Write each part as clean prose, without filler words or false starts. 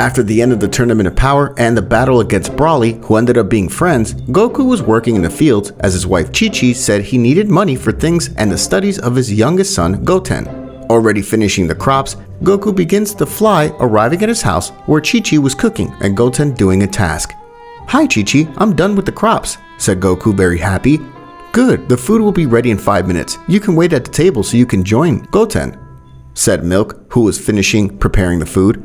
After the end of the Tournament of Power and the battle against Broly, who ended up being friends, Goku was working in the fields as his wife Chi-Chi said he needed money for things and the studies of his youngest son, Goten. Already finishing the crops, Goku begins to fly, arriving at his house where Chi-Chi was cooking and Goten doing a task. "Hi Chi-Chi, I'm done with the crops," said Goku very happy. "Good, the food will be ready in 5 minutes. You can wait at the table so you can join Goten," said Milk, who was finishing preparing the food.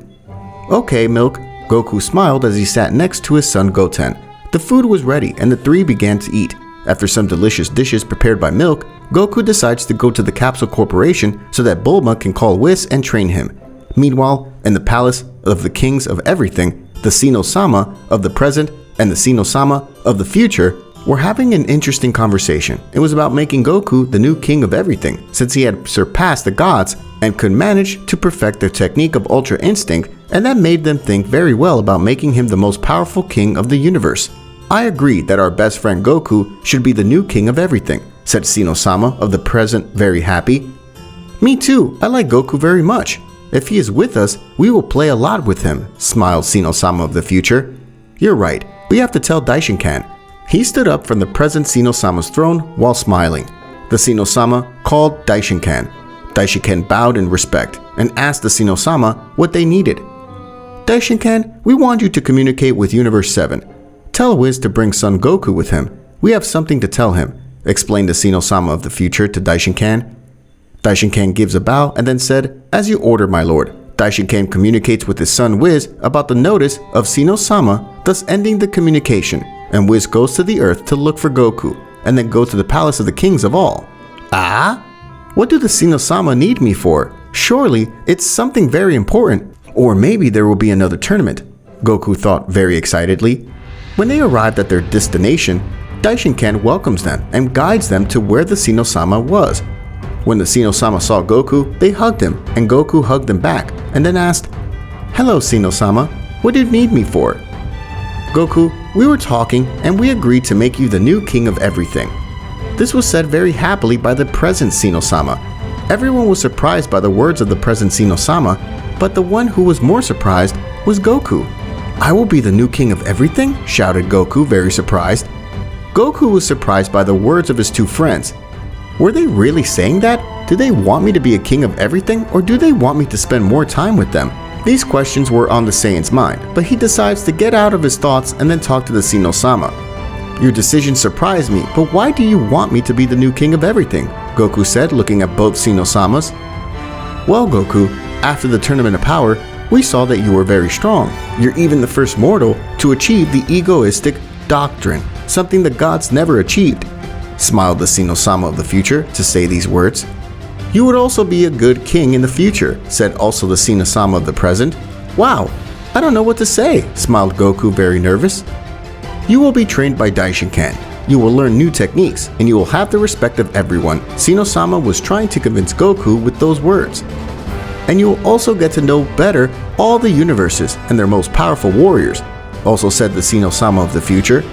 "Okay, Milk." Goku smiled as he sat next to his son Goten. The food was ready and the three began to eat. After some delicious dishes prepared by Milk, Goku decides to go to the Capsule Corporation so that Bulma can call Whis and train him. Meanwhile, in the palace of the Kings of Everything, the Sino-sama of the present and the Sino-sama of the future were having an interesting conversation. It was about making Goku the new king of everything, since he had surpassed the gods and could manage to perfect their technique of Ultra Instinct, and that made them think very well about making him the most powerful king of the universe. "I agree that our best friend Goku should be the new king of everything," said Sino-sama of the present, very happy. "Me too, I like Goku very much. If he is with us, we will play a lot with him," smiled Sino-sama of the future. "You're right, we have to tell Daishinkan." He stood up from the present Sino-sama's throne while smiling. The Sino-sama called Daishinkan. Daishinkan bowed in respect and asked the Sino-sama what they needed. "Daishinkan, we want you to communicate with Universe 7. Tell Whis to bring son Goku with him. We have something to tell him," explained the Sino-sama of the future to Daishinkan. Daishinkan gives a bow and then said, "As you order, my lord." Daishinkan communicates with his son Whis about the notice of Sino-sama, thus ending the communication, and Whis goes to the earth to look for Goku, and then go to the palace of the kings of all. "Ah? What do the Sino-sama need me for? Surely it's something very important, or maybe there will be another tournament," Goku thought very excitedly. When they arrived at their destination, Daishinkan welcomes them and guides them to where the Sino-sama was. When the Sino-sama saw Goku, they hugged him, and Goku hugged them back, and then asked, "Hello Sino-sama, what do you need me for?" "Goku, we were talking and we agreed to make you the new king of everything." This was said very happily by the present Sino-sama. Everyone was surprised by the words of the present Sino-sama, but the one who was more surprised was Goku. "I will be the new king of everything?" shouted Goku, very surprised. Goku was surprised by the words of his two friends. Were they really saying that? Do they want me to be a king of everything, or do they want me to spend more time with them? These questions were on the Saiyan's mind, but he decides to get out of his thoughts and then talk to the Sino-sama. "Your decision surprised me, but why do you want me to be the new king of everything?" Goku said, looking at both Sino-samas. "Well, Goku, after the Tournament of Power, we saw that you were very strong. You're even the first mortal to achieve the egoistic doctrine, something the gods never achieved," smiled the Sino-sama of the future to say these words. "You would also be a good king in the future," said also the Sino-sama of the present. "Wow, I don't know what to say," smiled Goku, very nervous. "You will be trained by Daishinkan. You will learn new techniques, and you will have the respect of everyone." Sino-sama was trying to convince Goku with those words. "And you will also get to know better all the universes and their most powerful warriors," also said the Sino-sama of the future.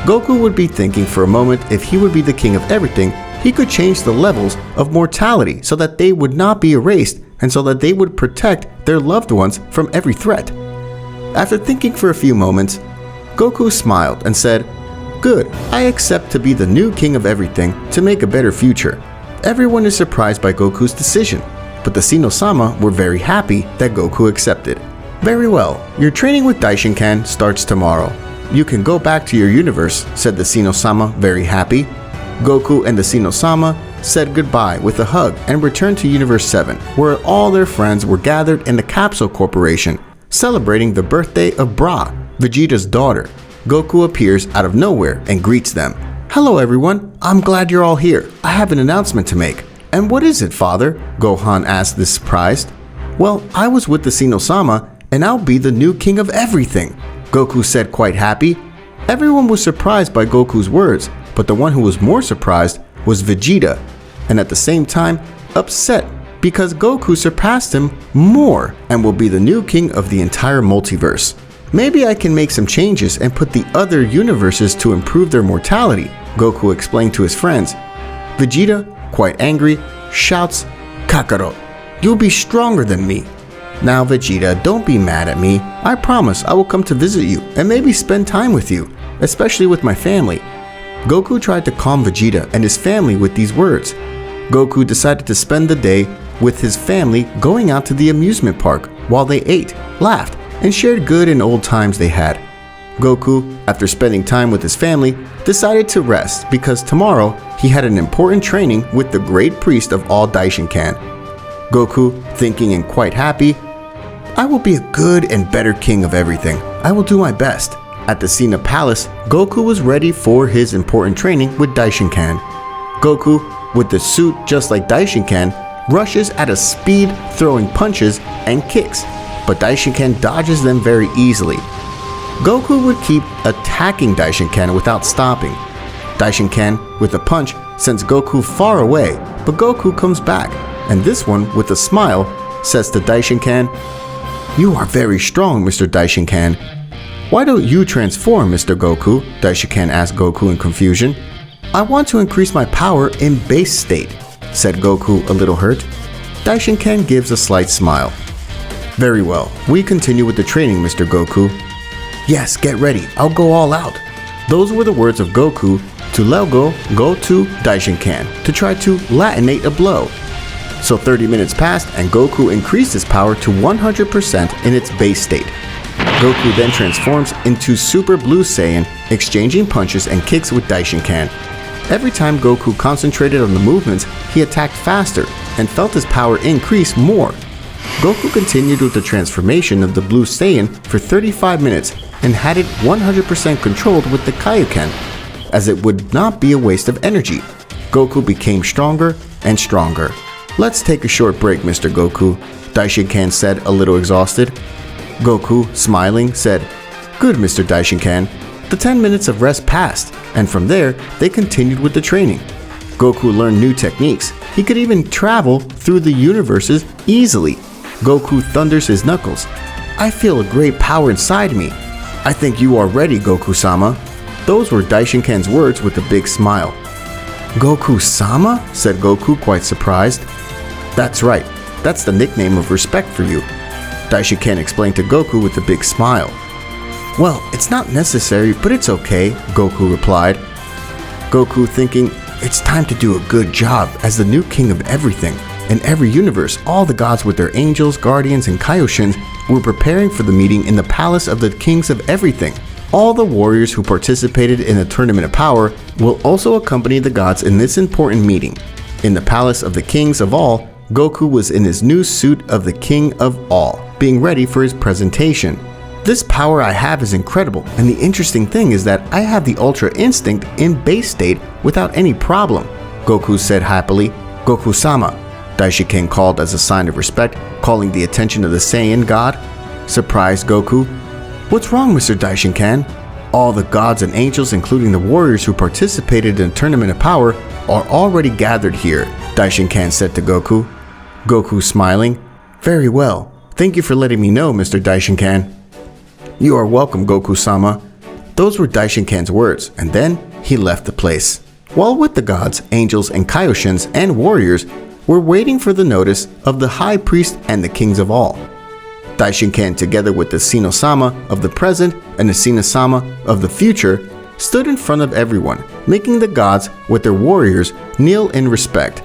Goku would be thinking for a moment if he would be the king of everything, he could change the levels of mortality so that they would not be erased and so that they would protect their loved ones from every threat. After thinking for a few moments, Goku smiled and said, "Good, I accept to be the new king of everything to make a better future." Everyone is surprised by Goku's decision, but the Sino-sama were very happy that Goku accepted. "Very well, your training with Daishinkan starts tomorrow. You can go back to your universe," said the Sino-sama, very happy. Goku and the Sino-sama said goodbye with a hug and returned to Universe 7, where all their friends were gathered in the Capsule Corporation, celebrating the birthday of Bra, Vegeta's daughter. Goku appears out of nowhere and greets them. "Hello everyone, I'm glad you're all here. I have an announcement to make." "And what is it, father?" Gohan asked this surprised. "Well, I was with the Sino-sama, and I'll be the new king of everything," Goku said, quite happy. Everyone was surprised by Goku's words, but the one who was more surprised was Vegeta, and at the same time upset because Goku surpassed him more and will be the new king of the entire multiverse. "Maybe I can make some changes and put the other universes to improve their mortality," Goku explained to his friends. Vegeta, quite angry, shouts, "Kakarot, you'll be stronger than me." Now Vegeta, don't be mad at me. I promise I will come to visit you and maybe spend time with you, especially with my family. Goku tried to calm Vegeta and his family with these words. Goku decided to spend the day with his family going out to the amusement park while they ate, laughed, and shared good and old times they had. Goku, after spending time with his family, decided to rest because tomorrow he had an important training with the great priest of all Daishinkan. Goku, thinking and quite happy, I will be a good and better king of everything. I will do my best. At the Sina Palace, Goku was ready for his important training with Daishinkan. Goku, with the suit just like Daishinkan, rushes at a speed, throwing punches and kicks, but Daishinkan dodges them very easily. Goku would keep attacking Daishinkan without stopping. Daishinkan, with a punch, sends Goku far away, but Goku comes back, and this one, with a smile, says to Daishinkan, "You are very strong, Mr. Daishinkan. Why don't you transform, Mr. Goku?" Daishinkan asked Goku in confusion. "I want to increase my power in base state," said Goku, a little hurt. Daishinkan gives a slight smile. "Very well, we continue with the training, Mr. Goku." "Yes, get ready, I'll go all out." Those were the words of Goku to Lego go to Daishinkan to try to latinate a blow. So 30 minutes passed and Goku increased his power to 100% in its base state. Goku then transforms into Super Blue Saiyan, exchanging punches and kicks with Daishinkan. Every time Goku concentrated on the movements, he attacked faster and felt his power increase more. Goku continued with the transformation of the Blue Saiyan for 35 minutes and had it 100% controlled with the Kaioken, as it would not be a waste of energy. Goku became stronger and stronger. "Let's take a short break, Mr. Goku," Daishinkan said, a little exhausted. Goku, smiling, said, "Good, Mr. Daishinkan." The 10 minutes of rest passed, and from there, they continued with the training. Goku learned new techniques. He could even travel through the universes easily. Goku thunders his knuckles. "I feel a great power inside me. I think you are ready, Goku-sama." Those were Daishinkan's words with a big smile. "Goku-sama?" said Goku, quite surprised. "That's right. That's the nickname of respect for you," Daishinkan explained to Goku with a big smile. "Well, it's not necessary, but it's okay," Goku replied. Goku thinking, it's time to do a good job as the new king of everything. In every universe, all the gods with their angels, guardians, and Kaioshins were preparing for the meeting in the palace of the kings of everything. All the warriors who participated in the Tournament of Power will also accompany the gods in this important meeting. In the palace of the kings of all, Goku was in his new suit of the king of all, being ready for his presentation. "This power I have is incredible, and the interesting thing is that I have the Ultra Instinct in base state without any problem," Goku said happily. "Goku-sama," Daishinkan called as a sign of respect, calling the attention of the Saiyan god. Surprised Goku, "What's wrong, Mr. Daishinkan? All the gods and angels, including the warriors who participated in the Tournament of Power, are already gathered here," Daishinkan said to Goku. Goku smiling, "Very well. Thank you for letting me know, Mr. Daishinkan." "You are welcome, Goku-sama." Those were Daishinkan's words, and then he left the place. While with the gods, angels, and Kaioshins and warriors were waiting for the notice of the High Priest and the Kings of all. Daishinkan, together with the Sino-sama of the present and the Sina-sama of the future, stood in front of everyone, making the gods with their warriors kneel in respect.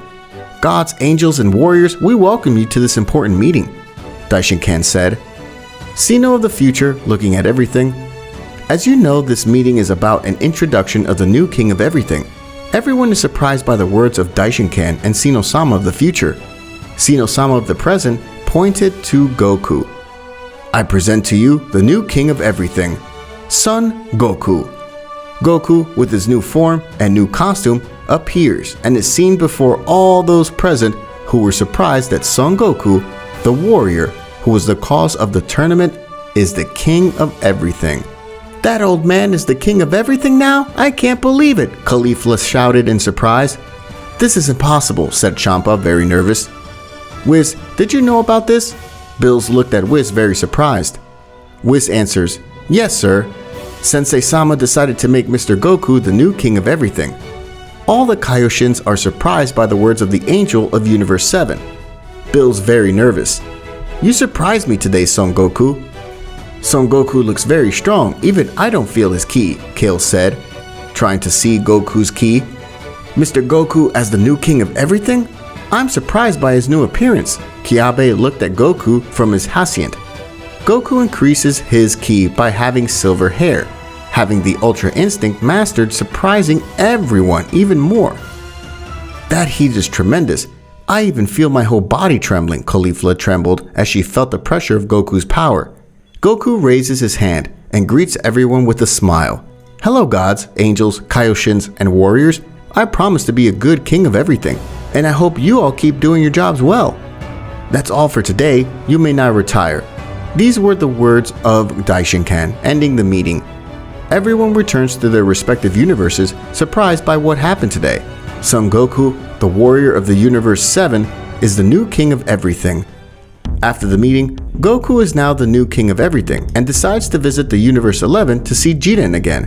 "Gods, angels, and warriors, we welcome you to this important meeting," Daishinkan said. Sino of the future, looking at everything, "As you know, this meeting is about an introduction of the new king of everything. Everyone is surprised by the words of Daishinkan and Sino-sama of the future." Sino-sama of the present pointed to Goku. "I present to you the new king of everything, Son Goku." Goku, with his new form and new costume, appears and is seen before all those present who were surprised that Son Goku, the warrior who was the cause of the tournament, is the king of everything. "That old man is the king of everything now? I can't believe it," Caulifla shouted in surprise. "This is impossible," said Champa, very nervous. "Whis, did you know about this?" Bills looked at Whis very surprised. Whis answers, "Yes, sir. Sensei-sama decided to make Mr. Goku the new king of everything." All the Kaioshins are surprised by the words of the Angel of Universe 7. Bill's very nervous. You surprised me today, Son Goku. Son Goku looks very strong, even I don't feel his ki, Kale said, trying to see Goku's ki. Mr. Goku as the new king of everything? I'm surprised by his new appearance. Kiabe looked at Goku from his hacienda. Goku increases his ki by having silver hair, having the Ultra Instinct mastered, surprising everyone even more. That heat is tremendous. I even feel my whole body trembling, Caulifla trembled as she felt the pressure of Goku's power. Goku raises his hand and greets everyone with a smile. Hello gods, angels, Kaioshins, and warriors. I promise to be a good king of everything, and I hope you all keep doing your jobs well. That's all for today. You may now retire. These were the words of Daishinkan, ending the meeting. Everyone returns to their respective universes, surprised by what happened today. Son Goku, the warrior of the Universe 7, is the new king of everything. After the meeting, Goku is now the new king of everything and decides to visit the Universe 11 to see Jiren again.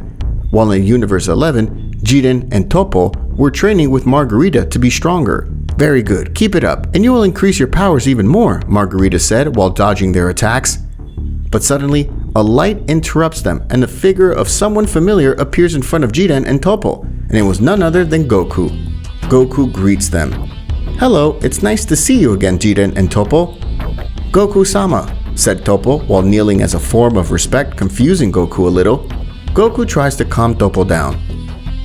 While in Universe 11, Jiren and Toppo were training with Margarita to be stronger. Very good, keep it up, and you will increase your powers even more, Margarita said while dodging their attacks. But suddenly, a light interrupts them and the figure of someone familiar appears in front of Jiren and Toppo, and it was none other than Goku. Goku greets them. Hello, it's nice to see you again, Jiren and Toppo. Goku-sama, said Toppo while kneeling as a form of respect, confusing Goku a little. Goku tries to calm Toppo down.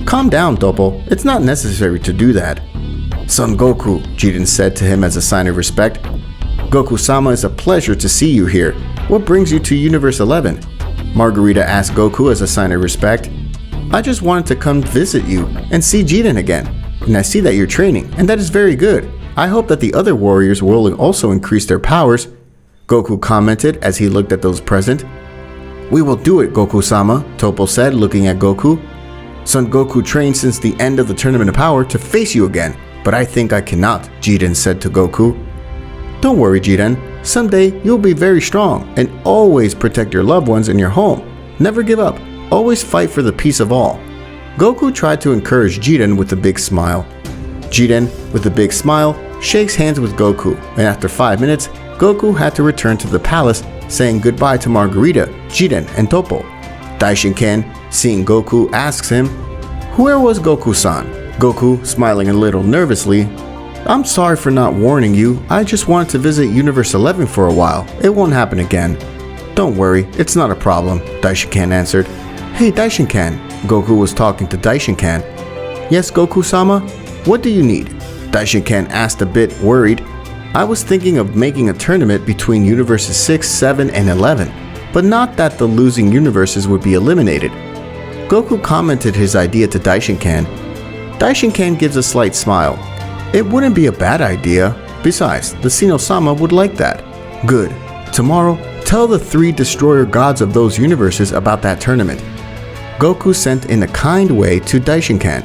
Calm down, Toppo, it's not necessary to do that. Son Goku, Jiren said to him as a sign of respect. Goku-sama, is a pleasure to see you here. What brings you to Universe 11? Margarita asked Goku as a sign of respect. I just wanted to come visit you and see Jiren again, and I see that you're training, and that is very good. I hope that the other warriors will also increase their powers, Goku commented as he looked at those present. We will do it, Goku-sama, Toppo said, looking at Goku. Son Goku trained since the end of the Tournament of Power to face you again, but I think I cannot, Jiren said to Goku. Don't worry, Jiren. Someday you'll be very strong and always protect your loved ones in your home. Never give up. Always fight for the peace of all. Goku tried to encourage Jiren with a big smile. Jiren, with a big smile, shakes hands with Goku, and after 5 minutes, Goku had to return to the palace, saying goodbye to Margarita, Jiren, and Toppo. Daishinkan, seeing Goku, asks him, Where was Goku-san? Goku, smiling a little nervously, I'm sorry for not warning you. I just wanted to visit Universe 11 for a while. It won't happen again. Don't worry, it's not a problem, Daishinkan answered. Hey Daishinkan, Goku was talking to Daishinkan. Yes, Goku-sama? What do you need? Daishinkan asked a bit worried. I was thinking of making a tournament between Universes 6, 7, and 11, but not that the losing universes would be eliminated. Goku commented his idea to Daishinkan. Daishinkan gives a slight smile. It wouldn't be a bad idea. Besides, the Sino-sama would like that. Good. Tomorrow, tell the 3 destroyer gods of those universes about that tournament. Goku sent in a kind way to Daishinkan.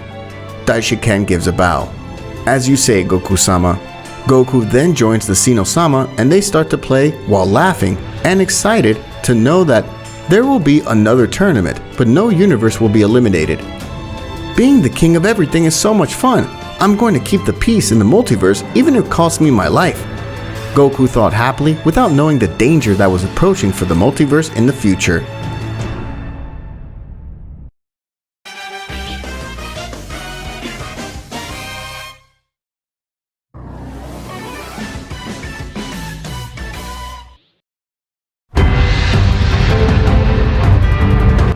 Daishinkan gives a bow. As you say, Goku-sama. Goku then joins the Sino-sama and they start to play while laughing and excited to know that there will be another tournament, but no universe will be eliminated. Being the king of everything is so much fun. I'm going to keep the peace in the multiverse even if it costs me my life. Goku thought happily without knowing the danger that was approaching for the multiverse in the future.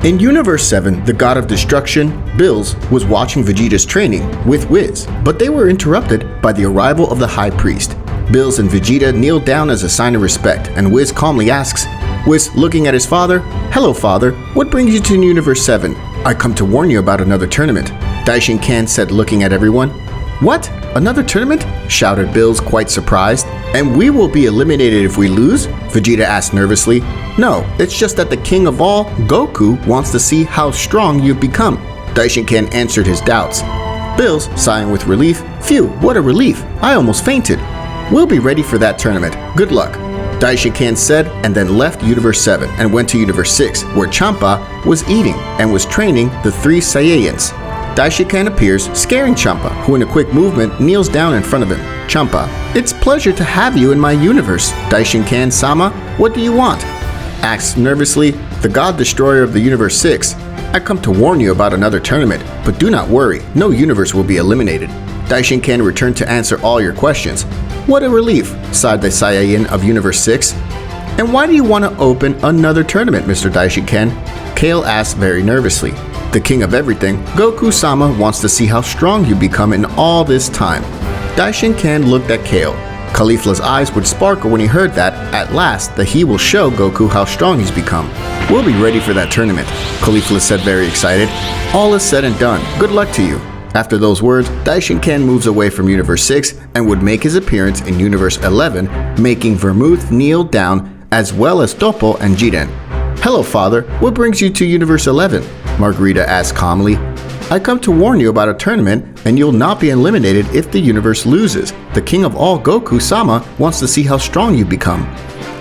In Universe 7, the god of destruction, Bills, was watching Vegeta's training with Whis, but they were interrupted by the arrival of the High Priest. Bills and Vegeta kneel down as a sign of respect, and Whis calmly asks, Whis, looking at his father, Hello father, what brings you to Universe 7? I come to warn you about another tournament, Daishinkan said looking at everyone. What? Another tournament? Shouted Bills, quite surprised. And we will be eliminated if we lose? Vegeta asked nervously. No, it's just that the king of all, Goku, wants to see how strong you've become. Daishinkan answered his doubts. Bills, sighing with relief. Phew, what a relief. I almost fainted. We'll be ready for that tournament. Good luck. Daishinkan said and then left Universe 7 and went to Universe 6 where Champa was eating and was training the 3 Saiyans. Daishiken appears, scaring Champa, who in a quick movement kneels down in front of him. Champa, it's pleasure to have you in my universe. Daishiken-sama, what do you want? Asks nervously, the God Destroyer of the Universe 6. I come to warn you about another tournament, but do not worry, no universe will be eliminated. Daishinken returned to answer all your questions. What a relief, sighed the Saiyajin of Universe 6. And why do you want to open another tournament, Mr. Daishinken? Kale asked very nervously. The King of Everything, Goku-sama wants to see how strong you become in all this time. Daishinken looked at Kale. Caulifla's eyes would sparkle when he heard that, at last, that he will show Goku how strong he's become. We'll be ready for that tournament, Caulifla said very excited. All is said and done. Good luck to you. After those words, Daishinken moves away from Universe 6 and would make his appearance in Universe 11, making Vermouth kneel down, as well as Toppo and Jiren. Hello, Father. What brings you to Universe 11? Margarita asked calmly. I come to warn you about a tournament, and you'll not be eliminated if the universe loses. The King of all, Goku-sama, wants to see how strong you become.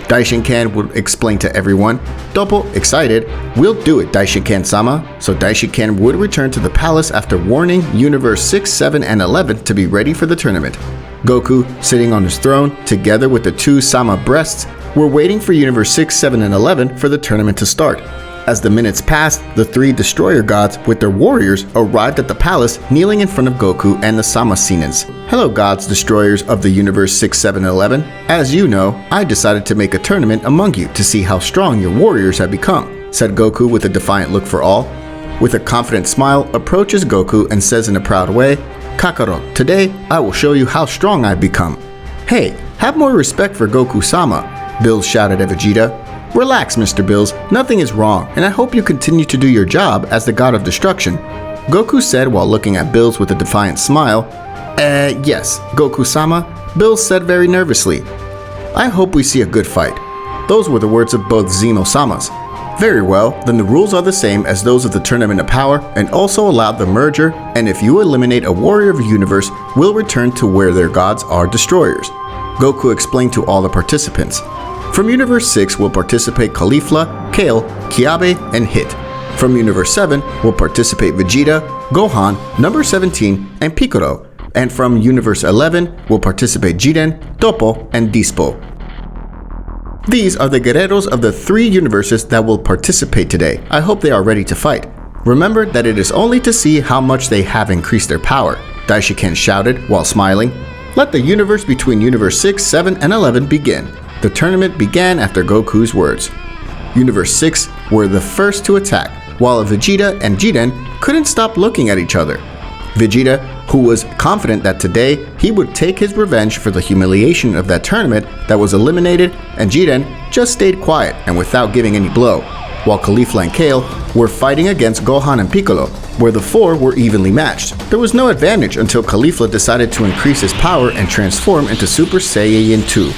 Daishinken would explain to everyone. Toppo, excited, we'll do it, Daishinken-sama. So Daishinken would return to the palace after warning Universe 6, 7, and 11 to be ready for the tournament. Goku, sitting on his throne, together with the two Sama breasts, were waiting for Universe 6, 7, and 11 for the tournament to start. As the minutes passed, the three destroyer gods with their warriors arrived at the palace, kneeling in front of Goku and the Samacenans. Hello, gods destroyers of the Universe 6, 7, and 11. As you know, I decided to make a tournament among you to see how strong your warriors have become, said Goku with a defiant look for all. With a confident smile, approaches Goku and says in a proud way, Kakarot, today I will show you how strong I've become. Hey, have more respect for Goku-sama, Bills shouted at Vegeta. Relax, Mr. Bills, nothing is wrong, and I hope you continue to do your job as the God of Destruction. Goku said while looking at Bills with a defiant smile. Yes, Goku-sama, Bills said very nervously. I hope we see a good fight. Those were the words of both Xeno-samas. Very well, then the rules are the same as those of the Tournament of Power and also allow the merger, and if you eliminate a warrior of a universe, will return to where their gods are destroyers. Goku explained to all the participants. From Universe 6 will participate Caulifla, Kale, Kiabe, and Hit. From Universe 7 will participate Vegeta, Gohan, Number 17, and Piccolo. And from Universe 11 will participate Jiren, Toppo, and Dispo. These are the guerreros of the three universes that will participate today. I hope they are ready to fight. Remember that it is only to see how much they have increased their power, Daishiken shouted while smiling. Let the universe between Universe 6, 7, and 11 begin. The tournament began after Goku's words. Universe 6 were the first to attack, while Vegeta and Jiren couldn't stop looking at each other. Vegeta, who was confident that today he would take his revenge for the humiliation of that tournament that was eliminated, and Jiren just stayed quiet and without giving any blow, while Caulifla and Kale were fighting against Gohan and Piccolo, where the four were evenly matched. There was no advantage until Caulifla decided to increase his power and transform into Super Saiyan 2.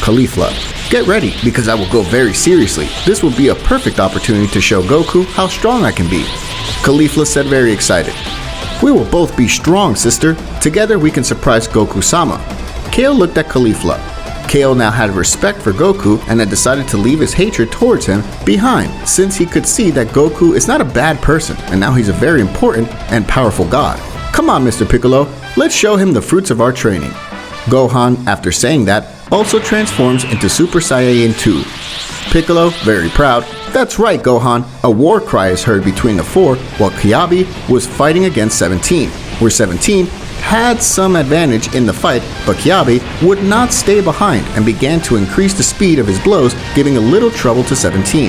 Caulifla, get ready because I will go very seriously. This will be a perfect opportunity to show Goku how strong I can be. Caulifla said very excited. We will both be strong, sister. Together we can surprise Goku-sama. Kale looked at Caulifla. Kale now had respect for Goku and had decided to leave his hatred towards him behind, since he could see that Goku is not a bad person and now he's a very important and powerful god. Come on, Mr. Piccolo, let's show him the fruits of our training. Gohan, after saying that, also transforms into Super Saiyan 2. Piccolo, very proud, that's right Gohan, a war cry is heard between the four while Kiabe was fighting against 17, where 17 had some advantage in the fight, but Kiabe would not stay behind and began to increase the speed of his blows, giving a little trouble to 17.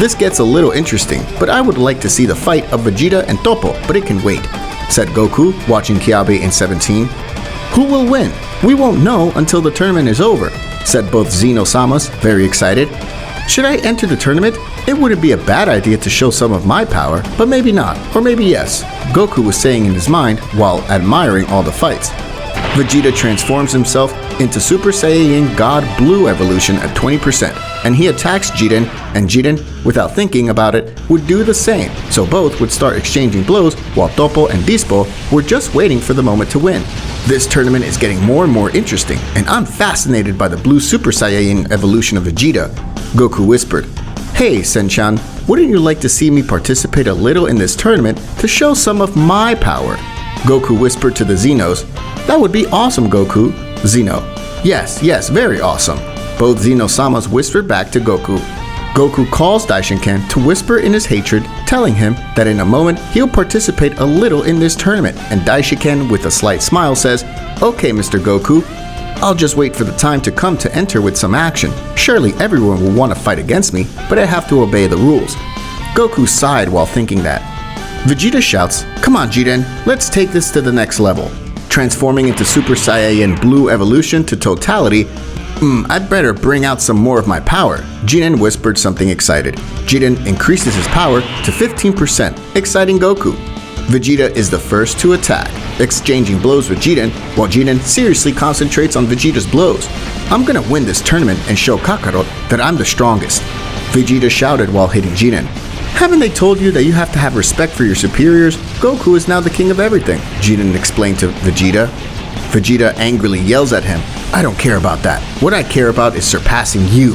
This gets a little interesting, but I would like to see the fight of Vegeta and Toppo, but it can wait, said Goku, watching Kiabe and 17. Who will win? We won't know until the tournament is over, said both Xeno-samas, very excited. Should I enter the tournament? It wouldn't be a bad idea to show some of my power, but maybe not, or maybe yes, Goku was saying in his mind while admiring all the fights. Vegeta transforms himself into Super Saiyan God Blue evolution at 20%, and he attacks Jiren, and Jiren, without thinking about it, would do the same, so both would start exchanging blows while Toppo and Dispo were just waiting for the moment to win. This tournament is getting more and more interesting, and I'm fascinated by the Blue Super Saiyan evolution of Vegeta, Goku whispered. Hey, Senchan, Wouldn't you like to see me participate a little in this tournament to show some of my power? Goku whispered to the Xenos. That would be awesome, Goku. Xeno. Yes, very awesome. Both Xeno-samas whispered back to Goku. Goku calls Daishinkan to whisper in his hatred, telling him that in a moment he'll participate a little in this tournament, and Daishinkan with a slight smile says, "Okay, Mr. Goku, I'll just wait for the time to come to enter with some action. Surely everyone will want to fight against me, but I have to obey the rules." Goku sighed while thinking that. Vegeta shouts, "Come on, Jiren, let's take this to the next level." Transforming into Super Saiyan Blue evolution to totality, I'd better bring out some more of my power. Jiren whispered something excited. Jiren increases his power to 15%, exciting Goku. Vegeta is the first to attack, exchanging blows with Jiren, while Jiren seriously concentrates on Vegeta's blows. "I'm gonna win this tournament and show Kakarot that I'm the strongest," Vegeta shouted while hitting Jiren. "Haven't they told you that you have to have respect for your superiors? Goku is now the king of everything," Jiren explained to Vegeta. Vegeta angrily yells at him, "I don't care about that. What I care about is surpassing you.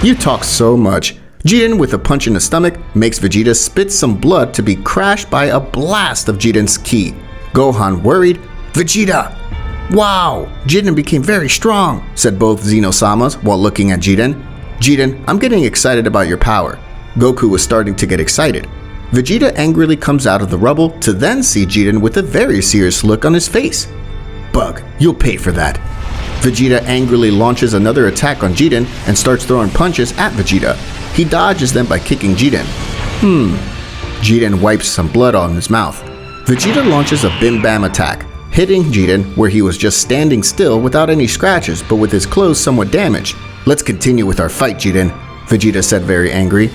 You talk so much." Jiren, with a punch in the stomach, makes Vegeta spit some blood to be crashed by a blast of Jiren's ki. Gohan worried, "Vegeta! Wow, Jiren became very strong," said both Xeno-samas while looking at Jiren. "Jiren, I'm getting excited about your power." Goku was starting to get excited. Vegeta angrily comes out of the rubble to then see Jiren with a very serious look on his face. "Bug, you'll pay for that." Vegeta angrily launches another attack on Jiren and starts throwing punches at Vegeta. He dodges them by kicking Jiren. Jiren wipes some blood on his mouth. Vegeta launches a Bim Bam attack, hitting Jiren where he was just standing still without any scratches but with his clothes somewhat damaged. "Let's continue with our fight, Jiren," Vegeta said very angry.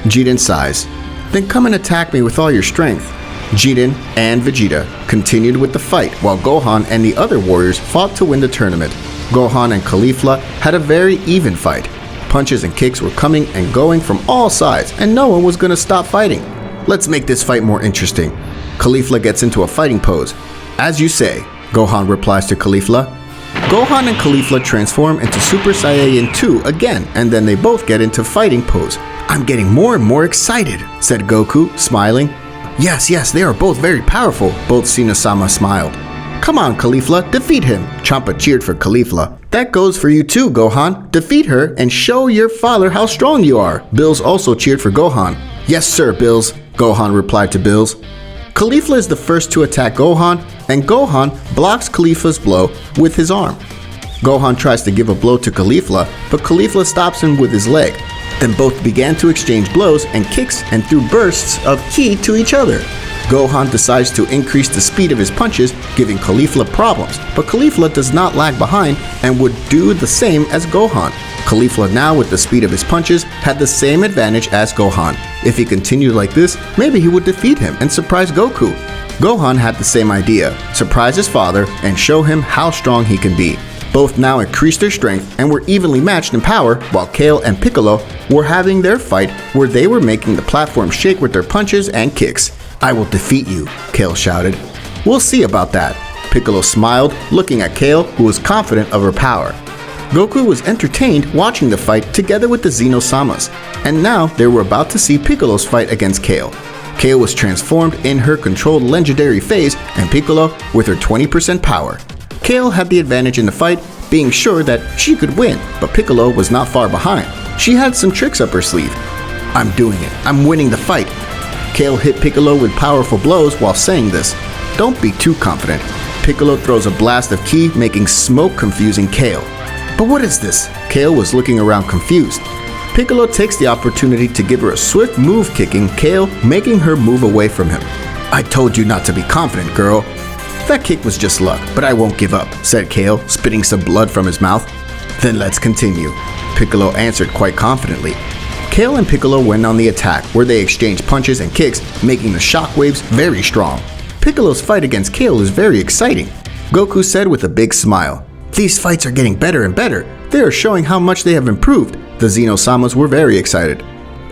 Jiren sighs. "Then come and attack me with all your strength." Jiren and Vegeta continued with the fight while Gohan and the other warriors fought to win the tournament. Gohan and Caulifla had a very even fight. Punches and kicks were coming and going from all sides and no one was going to stop fighting. "Let's make this fight more interesting." Caulifla gets into a fighting pose. "As you say," Gohan replies to Caulifla. Gohan and Caulifla transform into Super Saiyan 2 again and then they both get into fighting pose. "I'm getting more and more excited," said Goku, smiling. Yes, they are both very powerful," both Xeno-sama smiled. "Come on, Caulifla, defeat him," Champa cheered for Caulifla. "That goes for you too, Gohan. Defeat her and show your father how strong you are." Bills also cheered for Gohan. "Yes, sir, Bills," Gohan replied to Bills. Caulifla is the first to attack Gohan, and Gohan blocks Caulifla's blow with his arm. Gohan tries to give a blow to Caulifla, but Caulifla stops him with his leg. Then both began to exchange blows and kicks and threw bursts of ki to each other. Gohan decides to increase the speed of his punches, giving Caulifla problems, but Caulifla does not lag behind and would do the same as Gohan. Caulifla now, with the speed of his punches, had the same advantage as Gohan. If he continued like this, maybe he would defeat him and surprise Goku. Gohan had the same idea, surprise his father and show him how strong he can be. Both now increased their strength and were evenly matched in power, while Kale and Piccolo were having their fight where they were making the platform shake with their punches and kicks. "I will defeat you," Kale shouted. "We'll see about that." Piccolo smiled, looking at Kale, who was confident of her power. Goku was entertained watching the fight together with the Xeno-samas, and now they were about to see Piccolo's fight against Kale. Kale was transformed in her controlled legendary phase, and Piccolo with her 20% power. Kale had the advantage in the fight, being sure that she could win, but Piccolo was not far behind. She had some tricks up her sleeve. "I'm doing it. I'm winning the fight." Kale hit Piccolo with powerful blows while saying this. "Don't be too confident." Piccolo throws a blast of ki, making smoke confusing Kale. "But what is this?" Kale was looking around confused. Piccolo takes the opportunity to give her a swift move, kicking Kale, making her move away from him. "I told you not to be confident, girl." "That kick was just luck, but I won't give up," said Kale, spitting some blood from his mouth. "Then let's continue," Piccolo answered quite confidently. Kale and Piccolo went on the attack, where they exchanged punches and kicks, making the shockwaves very strong. Piccolo's fight against Kale is very exciting. Goku said with a big smile, "These fights are getting better and better. They are showing how much they have improved." The Xeno-samas were very excited.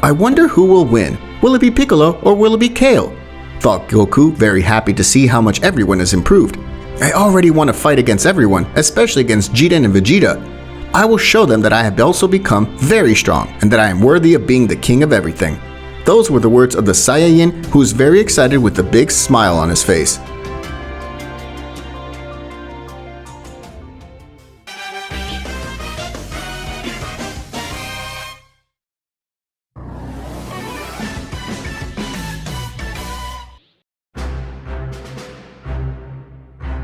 "I wonder who will win. Will it be Piccolo or will it be Kale?" thought Goku, very happy to see how much everyone has improved. "I already want to fight against everyone, especially against Jiren and Vegeta. I will show them that I have also become very strong and that I am worthy of being the king of everything." Those were the words of the Saiyajin, who was very excited with a big smile on his face.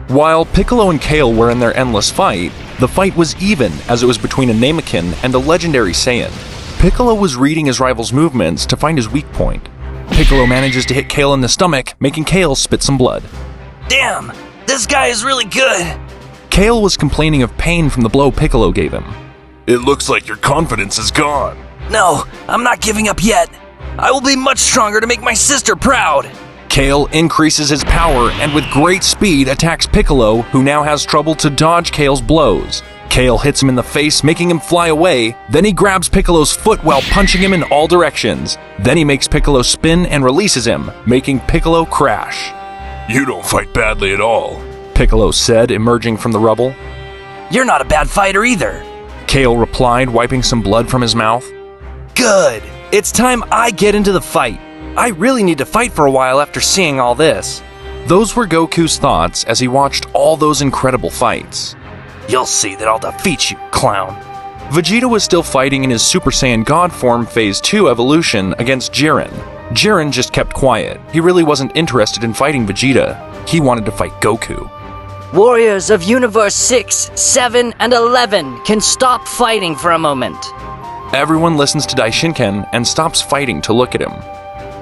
While Piccolo and Kale were in their endless fight, the fight was even as it was between a Namekin and a legendary Saiyan. Piccolo was reading his rival's movements to find his weak point. Piccolo manages to hit Kale in the stomach, making Kale spit some blood. Damn, this guy is really good. Kale was complaining of pain from the blow Piccolo gave him. It looks like your confidence is gone. No, I'm not giving up yet. I will be much stronger to make my sister proud. Kale increases his power and with great speed attacks Piccolo, who now has trouble to dodge Kale's blows. Kale hits him in the face, making him fly away. Then he grabs Piccolo's foot while punching him in all directions. Then he makes Piccolo spin and releases him, making Piccolo crash. You don't fight badly at all, Piccolo said, emerging from the rubble. You're not a bad fighter either. Kale replied, wiping some blood from his mouth. Good. It's time I get into the fight. I really need to fight for a while after seeing all this. Those were Goku's thoughts as he watched all those incredible fights. You'll see that I'll defeat you, clown. Vegeta was still fighting in his Super Saiyan God form Phase 2 evolution against Jiren. Jiren just kept quiet. He really wasn't interested in fighting Vegeta. He wanted to fight Goku. Warriors of Universe 6, 7, and 11 can stop fighting for a moment. Everyone listens to Daishinken and stops fighting to look at him.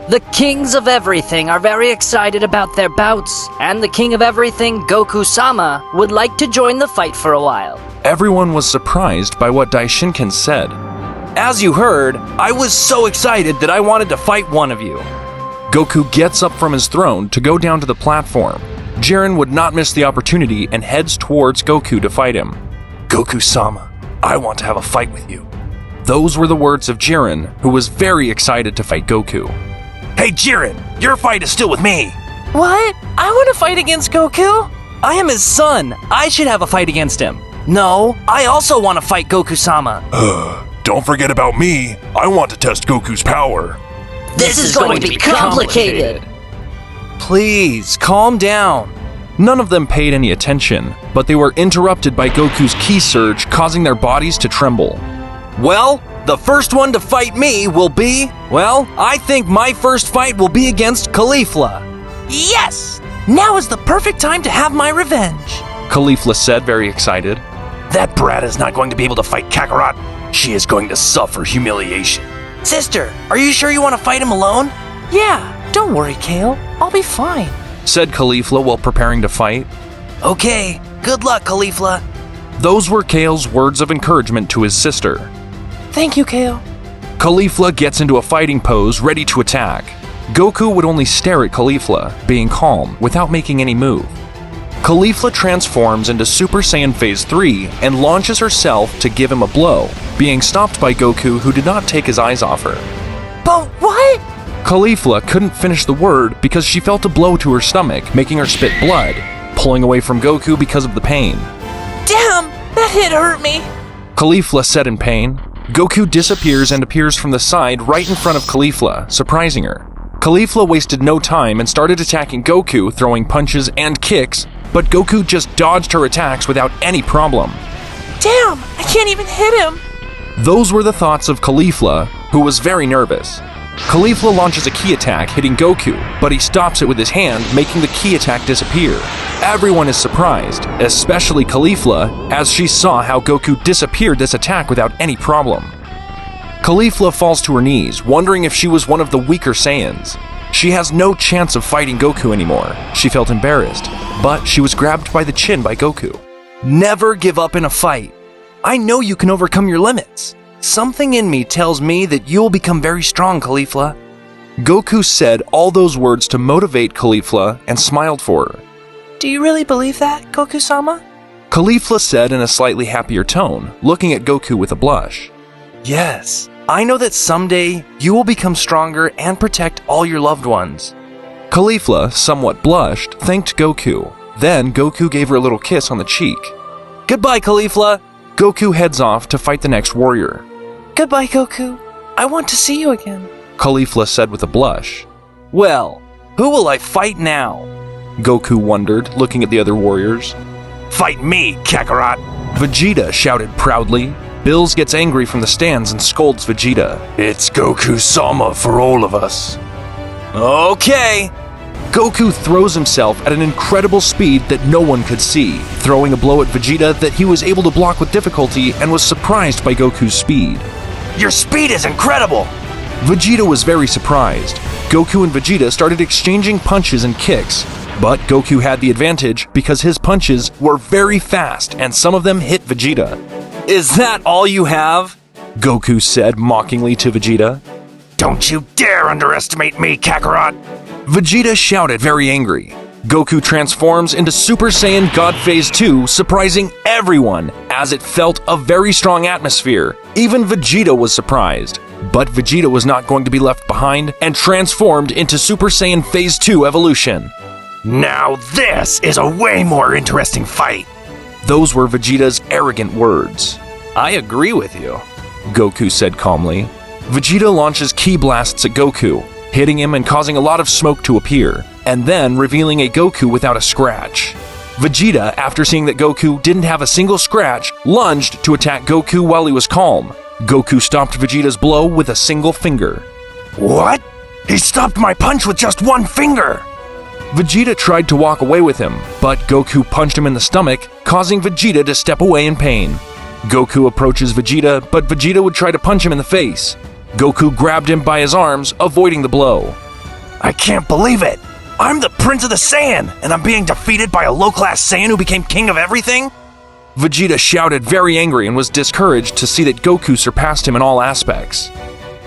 The Kings of Everything are very excited about their bouts, and the King of Everything, Goku-sama, would like to join the fight for a while. Everyone was surprised by what Daishinken said. As you heard, I was so excited that I wanted to fight one of you. Goku gets up from his throne to go down to the platform. Jiren would not miss the opportunity and heads towards Goku to fight him. Goku-sama, I want to have a fight with you. Those were the words of Jiren, who was very excited to fight Goku. Hey Jiren, your fight is still with me. What? I want to fight against Goku? I am his son. I should have a fight against him. No, I also want to fight Goku-sama. Don't forget about me. I want to test Goku's power. This is going to be complicated. Please, calm down. None of them paid any attention, but they were interrupted by Goku's ki surge, causing their bodies to tremble. Well, the first one to fight me will be, well, I think my first fight will be against Caulifla. Yes! Now is the perfect time to have my revenge. Caulifla said, very excited. That brat is not going to be able to fight Kakarot. She is going to suffer humiliation. Sister, are you sure you want to fight him alone? Yeah, don't worry, Kale. I'll be fine, said Caulifla while preparing to fight. Okay, good luck, Caulifla. Those were Kale's words of encouragement to his sister. Thank you, Kale. Caulifla gets into a fighting pose, ready to attack. Goku would only stare at Caulifla, being calm, without making any move. Caulifla transforms into Super Saiyan Phase 3 and launches herself to give him a blow, being stopped by Goku, who did not take his eyes off her. But what? Caulifla couldn't finish the word because she felt a blow to her stomach, making her spit blood, pulling away from Goku because of the pain. Damn, that hit hurt me. Caulifla said in pain. Goku disappears and appears from the side right in front of Caulifla, surprising her. Caulifla wasted no time and started attacking Goku, throwing punches and kicks, but Goku just dodged her attacks without any problem. Damn, I can't even hit him. Those were the thoughts of Caulifla, who was very nervous. Caulifla launches a ki attack, hitting Goku, but he stops it with his hand, making the ki attack disappear. Everyone is surprised, especially Caulifla, as she saw how Goku disappeared this attack without any problem. Caulifla falls to her knees, wondering if she was one of the weaker Saiyans. She has no chance of fighting Goku anymore. She felt embarrassed, but she was grabbed by the chin by Goku. Never give up in a fight. I know you can overcome your limits. Something in me tells me that you will become very strong, Caulifla. Goku said all those words to motivate Caulifla and smiled for her. Do you really believe that, Goku-sama? Caulifla said in a slightly happier tone, looking at Goku with a blush. Yes, I know that someday you will become stronger and protect all your loved ones. Caulifla, somewhat blushed, thanked Goku. Then Goku gave her a little kiss on the cheek. Goodbye, Caulifla. Goku heads off to fight the next warrior. Goodbye, Goku. I want to see you again. Caulifla said with a blush. Well, who will I fight now? Goku wondered, looking at the other warriors. Fight me, Kakarot! Vegeta shouted proudly. Bills gets angry from the stands and scolds Vegeta. It's Goku-sama for all of us. Okay. Goku throws himself at an incredible speed that no one could see, throwing a blow at Vegeta that he was able to block with difficulty and was surprised by Goku's speed. Your speed is incredible! Vegeta was very surprised. Goku and Vegeta started exchanging punches and kicks, but Goku had the advantage because his punches were very fast and some of them hit Vegeta. Is that all you have? Goku said mockingly to Vegeta. Don't you dare underestimate me, Kakarot! Vegeta shouted, very angry. Goku transforms into Super Saiyan God Phase 2, surprising everyone, as it felt a very strong atmosphere. Even Vegeta was surprised. But Vegeta was not going to be left behind and transformed into Super Saiyan Phase 2 evolution. Now this is a way more interesting fight! Those were Vegeta's arrogant words. I agree with you, Goku said calmly. Vegeta launches ki blasts at Goku, hitting him and causing a lot of smoke to appear, and then revealing a Goku without a scratch. Vegeta, after seeing that Goku didn't have a single scratch, lunged to attack Goku while he was calm. Goku stopped Vegeta's blow with a single finger. What? He stopped my punch with just one finger! Vegeta tried to walk away with him, but Goku punched him in the stomach, causing Vegeta to step away in pain. Goku approaches Vegeta, but Vegeta would try to punch him in the face. Goku grabbed him by his arms, avoiding the blow. I can't believe it! I'm the Prince of the Saiyan, and I'm being defeated by a low-class Saiyan who became King of Everything? Vegeta shouted, very angry, and was discouraged to see that Goku surpassed him in all aspects.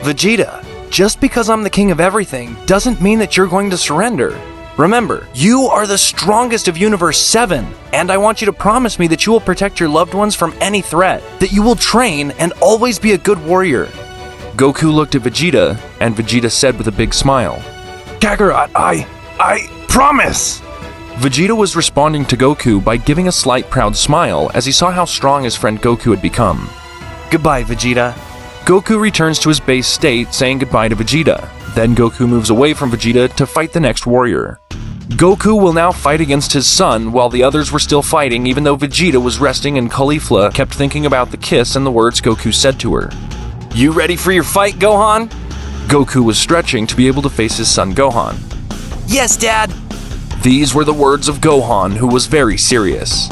Vegeta, just because I'm the King of Everything doesn't mean that you're going to surrender. Remember, you are the strongest of Universe 7, and I want you to promise me that you will protect your loved ones from any threat, that you will train and always be a good warrior. Goku looked at Vegeta, and Vegeta said with a big smile, Kakarot, I promise! Vegeta was responding to Goku by giving a slight proud smile as he saw how strong his friend Goku had become. Goodbye, Vegeta. Goku returns to his base state, saying goodbye to Vegeta. Then Goku moves away from Vegeta to fight the next warrior. Goku will now fight against his son while the others were still fighting, even though Vegeta was resting and Caulifla kept thinking about the kiss and the words Goku said to her. You ready for your fight, Gohan? Goku was stretching to be able to face his son Gohan. Yes, Dad. These were the words of Gohan, who was very serious.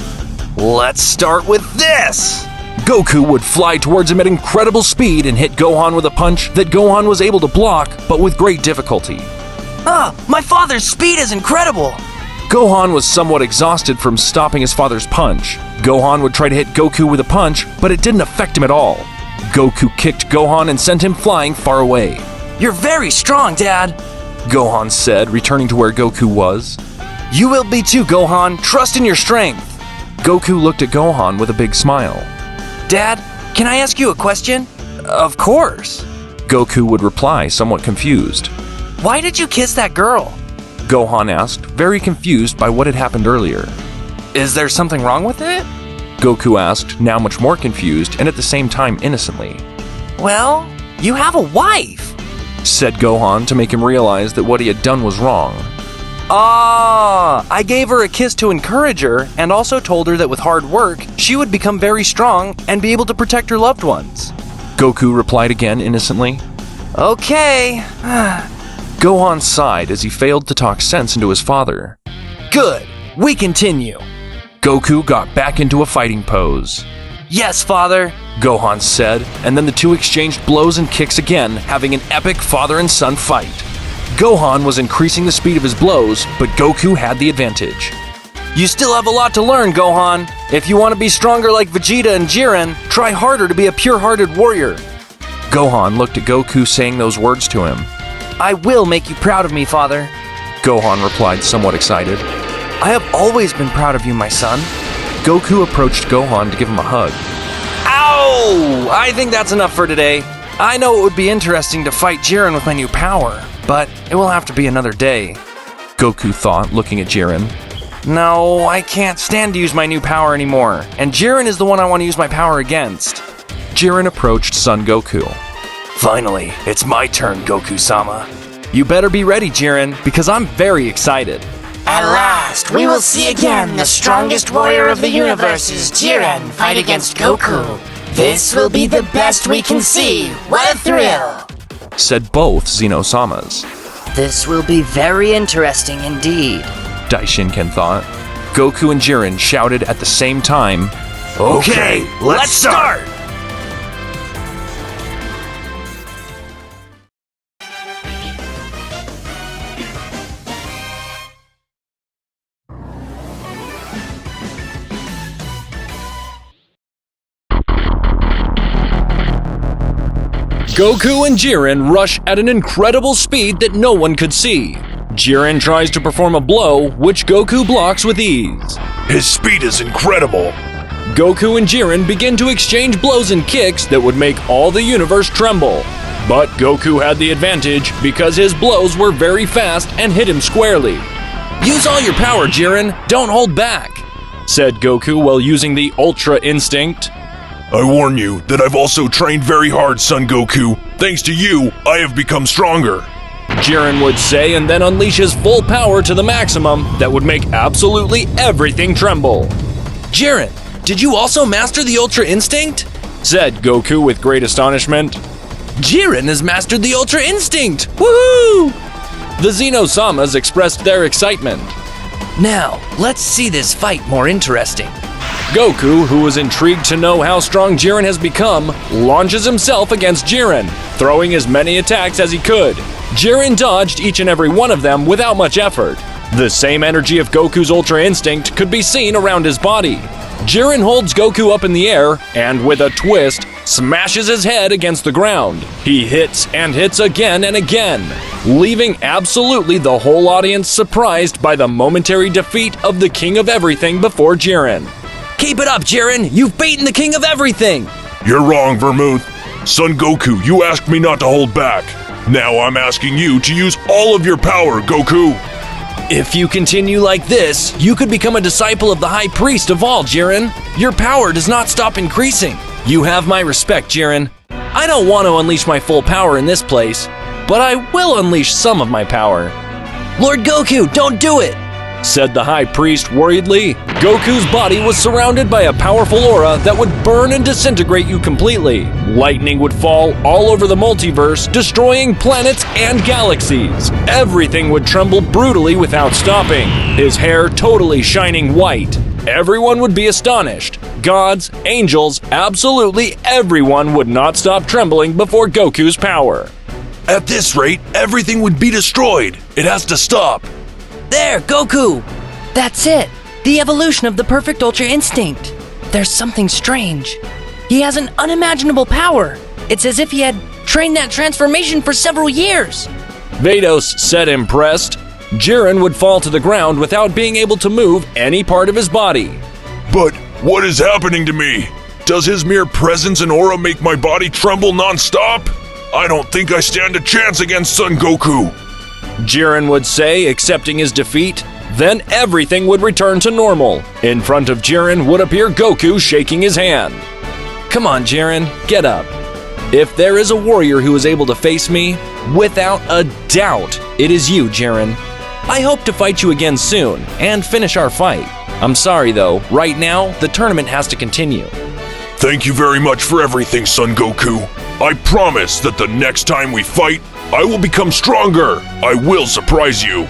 Let's start with this! Goku would fly towards him at incredible speed and hit Gohan with a punch that Gohan was able to block, but with great difficulty. My father's speed is incredible! Gohan was somewhat exhausted from stopping his father's punch. Gohan would try to hit Goku with a punch, but it didn't affect him at all. Goku kicked Gohan and sent him flying far away. You're very strong, Dad, Gohan said, returning to where Goku was. You will be too, Gohan. Trust in your strength. Goku looked at Gohan with a big smile. Dad, can I ask you a question? Of course. Goku would reply, somewhat confused. Why did you kiss that girl? Gohan asked, very confused by what had happened earlier. Is there something wrong with it? Goku asked, now much more confused and at the same time innocently. Well, you have a wife, said Gohan to make him realize that what he had done was wrong. I gave her a kiss to encourage her and also told her that with hard work, she would become very strong and be able to protect her loved ones. Goku replied again innocently. Okay. Gohan sighed as he failed to talk sense into his father. Good. We continue. Goku got back into a fighting pose. Yes, father, Gohan said, and then the two exchanged blows and kicks again, having an epic father and son fight. Gohan was increasing the speed of his blows, but Goku had the advantage. You still have a lot to learn, Gohan. If you want to be stronger like Vegeta and Jiren, try harder to be a pure-hearted warrior. Gohan looked at Goku saying those words to him. I will make you proud of me, father, Gohan replied, somewhat excited. I have always been proud of you, my son. Goku approached Gohan to give him a hug. Ow! I think that's enough for today. I know it would be interesting to fight Jiren with my new power, but it will have to be another day, Goku thought, looking at Jiren. No, I can't stand to use my new power anymore, and Jiren is the one I want to use my power against. Jiren approached son Goku. Finally, it's my turn, Goku-sama. You better be ready, Jiren, because I'm very excited. At last, we will see again the strongest warrior of the universes, Jiren, fight against Goku. This will be the best we can see. What a thrill! Said both Xenosamas. This will be very interesting indeed. Daishinken thought. Goku and Jiren shouted at the same time, Okay, let's start! Goku and Jiren rush at an incredible speed that no one could see. Jiren tries to perform a blow, which Goku blocks with ease. His speed is incredible. Goku and Jiren begin to exchange blows and kicks that would make all the universe tremble. But Goku had the advantage because his blows were very fast and hit him squarely. Use all your power, Jiren, don't hold back, said Goku while using the Ultra Instinct. I warn you that I've also trained very hard, Son Goku. Thanks to you, I have become stronger. Jiren would say and then unleash his full power to the maximum that would make absolutely everything tremble. Jiren, did you also master the Ultra Instinct? Said Goku with great astonishment. Jiren has mastered the Ultra Instinct! Woohoo! The Xenosamas expressed their excitement. Now, let's see this fight more interesting. Goku, who was intrigued to know how strong Jiren has become, launches himself against Jiren, throwing as many attacks as he could. Jiren dodged each and every one of them without much effort. The same energy of Goku's Ultra Instinct could be seen around his body. Jiren holds Goku up in the air and, with a twist, smashes his head against the ground. He hits and hits again and again, leaving absolutely the whole audience surprised by the momentary defeat of the King of Everything before Jiren. Keep it up, Jiren! You've beaten the King of Everything! You're wrong, Vermouth. Son Goku, you asked me not to hold back. Now I'm asking you to use all of your power, Goku. If you continue like this, you could become a disciple of the High Priest of all, Jiren. Your power does not stop increasing. You have my respect, Jiren. I don't want to unleash my full power in this place, but I will unleash some of my power. Lord Goku, don't do it! Said the High Priest worriedly. Goku's body was surrounded by a powerful aura that would burn and disintegrate you completely. Lightning would fall all over the multiverse, destroying planets and galaxies. Everything would tremble brutally without stopping, his hair totally shining white. Everyone would be astonished. Gods, angels, absolutely everyone would not stop trembling before Goku's power. At this rate, everything would be destroyed. It has to stop. There, Goku! That's it! The evolution of the perfect Ultra Instinct. There's something strange. He has an unimaginable power. It's as if he had trained that transformation for several years. Vados said impressed. Jiren would fall to the ground without being able to move any part of his body. But what is happening to me? Does his mere presence and aura make my body tremble non-stop? I don't think I stand a chance against Son Goku. Jiren would say, accepting his defeat. Then everything would return to normal. In front of Jiren would appear Goku shaking his hand. Come on, Jiren, get up. If there is a warrior who is able to face me, without a doubt, it is you, Jiren. I hope to fight you again soon and finish our fight. I'm sorry though, right now, the tournament has to continue. Thank you very much for everything, Son Goku. I promise that the next time we fight, I will become stronger. I will surprise you.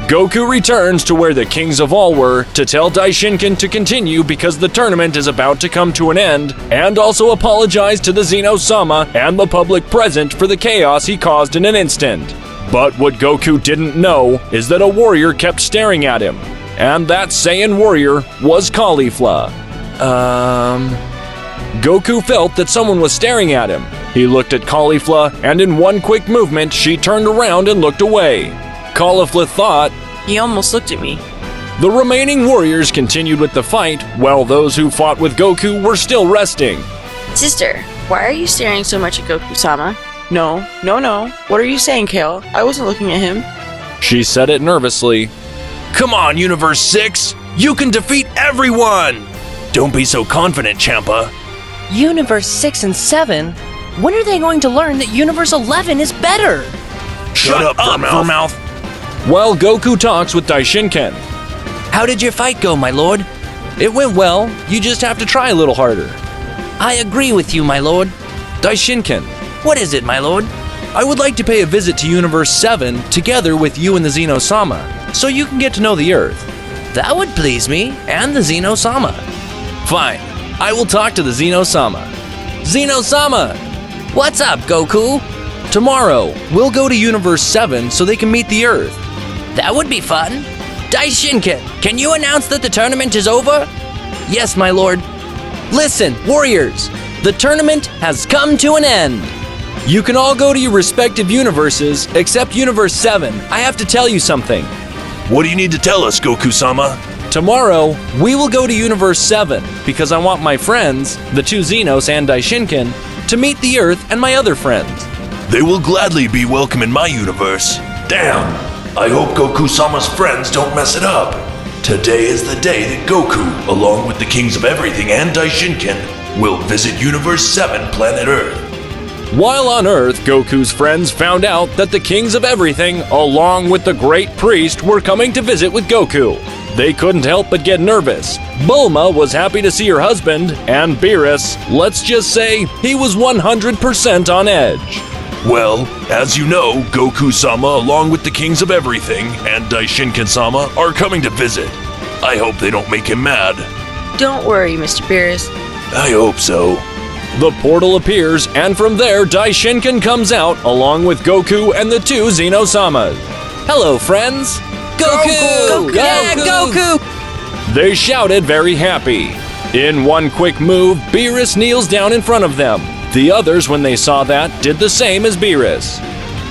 Goku returns to where the kings of all were to tell Daishinken to continue because the tournament is about to come to an end, and also apologize to the Xeno-sama and the public present for the chaos he caused in an instant. But what Goku didn't know is that a warrior kept staring at him, and that Saiyan warrior was Caulifla. Goku felt that someone was staring at him. He looked at Caulifla, and in one quick movement, she turned around and looked away. Caulifla thought, He almost looked at me. The remaining warriors continued with the fight, while those who fought with Goku were still resting. Sister, why are you staring so much at Goku-sama? No. What are you saying, Kale? I wasn't looking at him. She said it nervously. Come on, Universe 6! You can defeat everyone! Don't be so confident, Champa. Universe 6 and 7? When are they going to learn that Universe 11 is better? Shut up, Vermouth. While Goku talks with Daishinken. How did your fight go, my lord? It went well, you just have to try a little harder. I agree with you, my lord. Daishinken, What is it, my lord? I would like to pay a visit to Universe 7 together with you and the Xeno-sama, so you can get to know the Earth. That would please me and the Xeno-sama. Fine, I will talk to the Xeno-sama. Xeno-sama! What's up, Goku? Tomorrow, we'll go to Universe 7 so they can meet the Earth. That would be fun. Daishinken, can you announce that the tournament is over? Yes, my lord. Listen, warriors, the tournament has come to an end. You can all go to your respective universes, except Universe 7. I have to tell you something. What do you need to tell us, Goku-sama? Tomorrow, we will go to Universe 7 because I want my friends, the two Xenos and Daishinken, to meet the Earth and my other friends. They will gladly be welcome in my universe. Damn! I hope Goku-sama's friends don't mess it up. Today is the day that Goku, along with the Kings of Everything and Daishinken, will visit Universe 7 planet Earth. While on Earth, Goku's friends found out that the Kings of Everything, along with the Great Priest, were coming to visit with Goku. They couldn't help but get nervous. Bulma was happy to see her husband, and Beerus, let's just say, he was 100% on edge. Well, as you know, Goku-sama, along with the Kings of Everything and Daishinken-sama, are coming to visit. I hope they don't make him mad. Don't worry, Mr. Beerus. I hope so. The portal appears, and from there, Daishinken comes out, along with Goku and the two Xeno-samas. Hello, friends! Goku! Yeah, Goku! They shouted very happy. In one quick move, Beerus kneels down in front of them. The others, when they saw that, did the same as Beerus.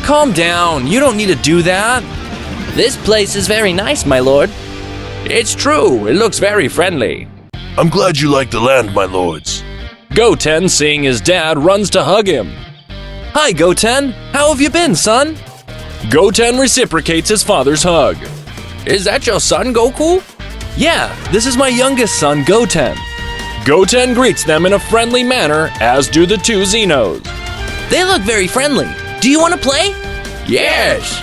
Calm down, you don't need to do that. This place is very nice, my lord. It's true, it looks very friendly. I'm glad you like the land, my lords. Goten, seeing his dad, runs to hug him. Hi, Goten. How have you been, son? Goten reciprocates his father's hug. Is that your son, Goku? Yeah, this is my youngest son, Goten. Goten greets them in a friendly manner, as do the two Xenos. They look very friendly. Do you want to play? Yes!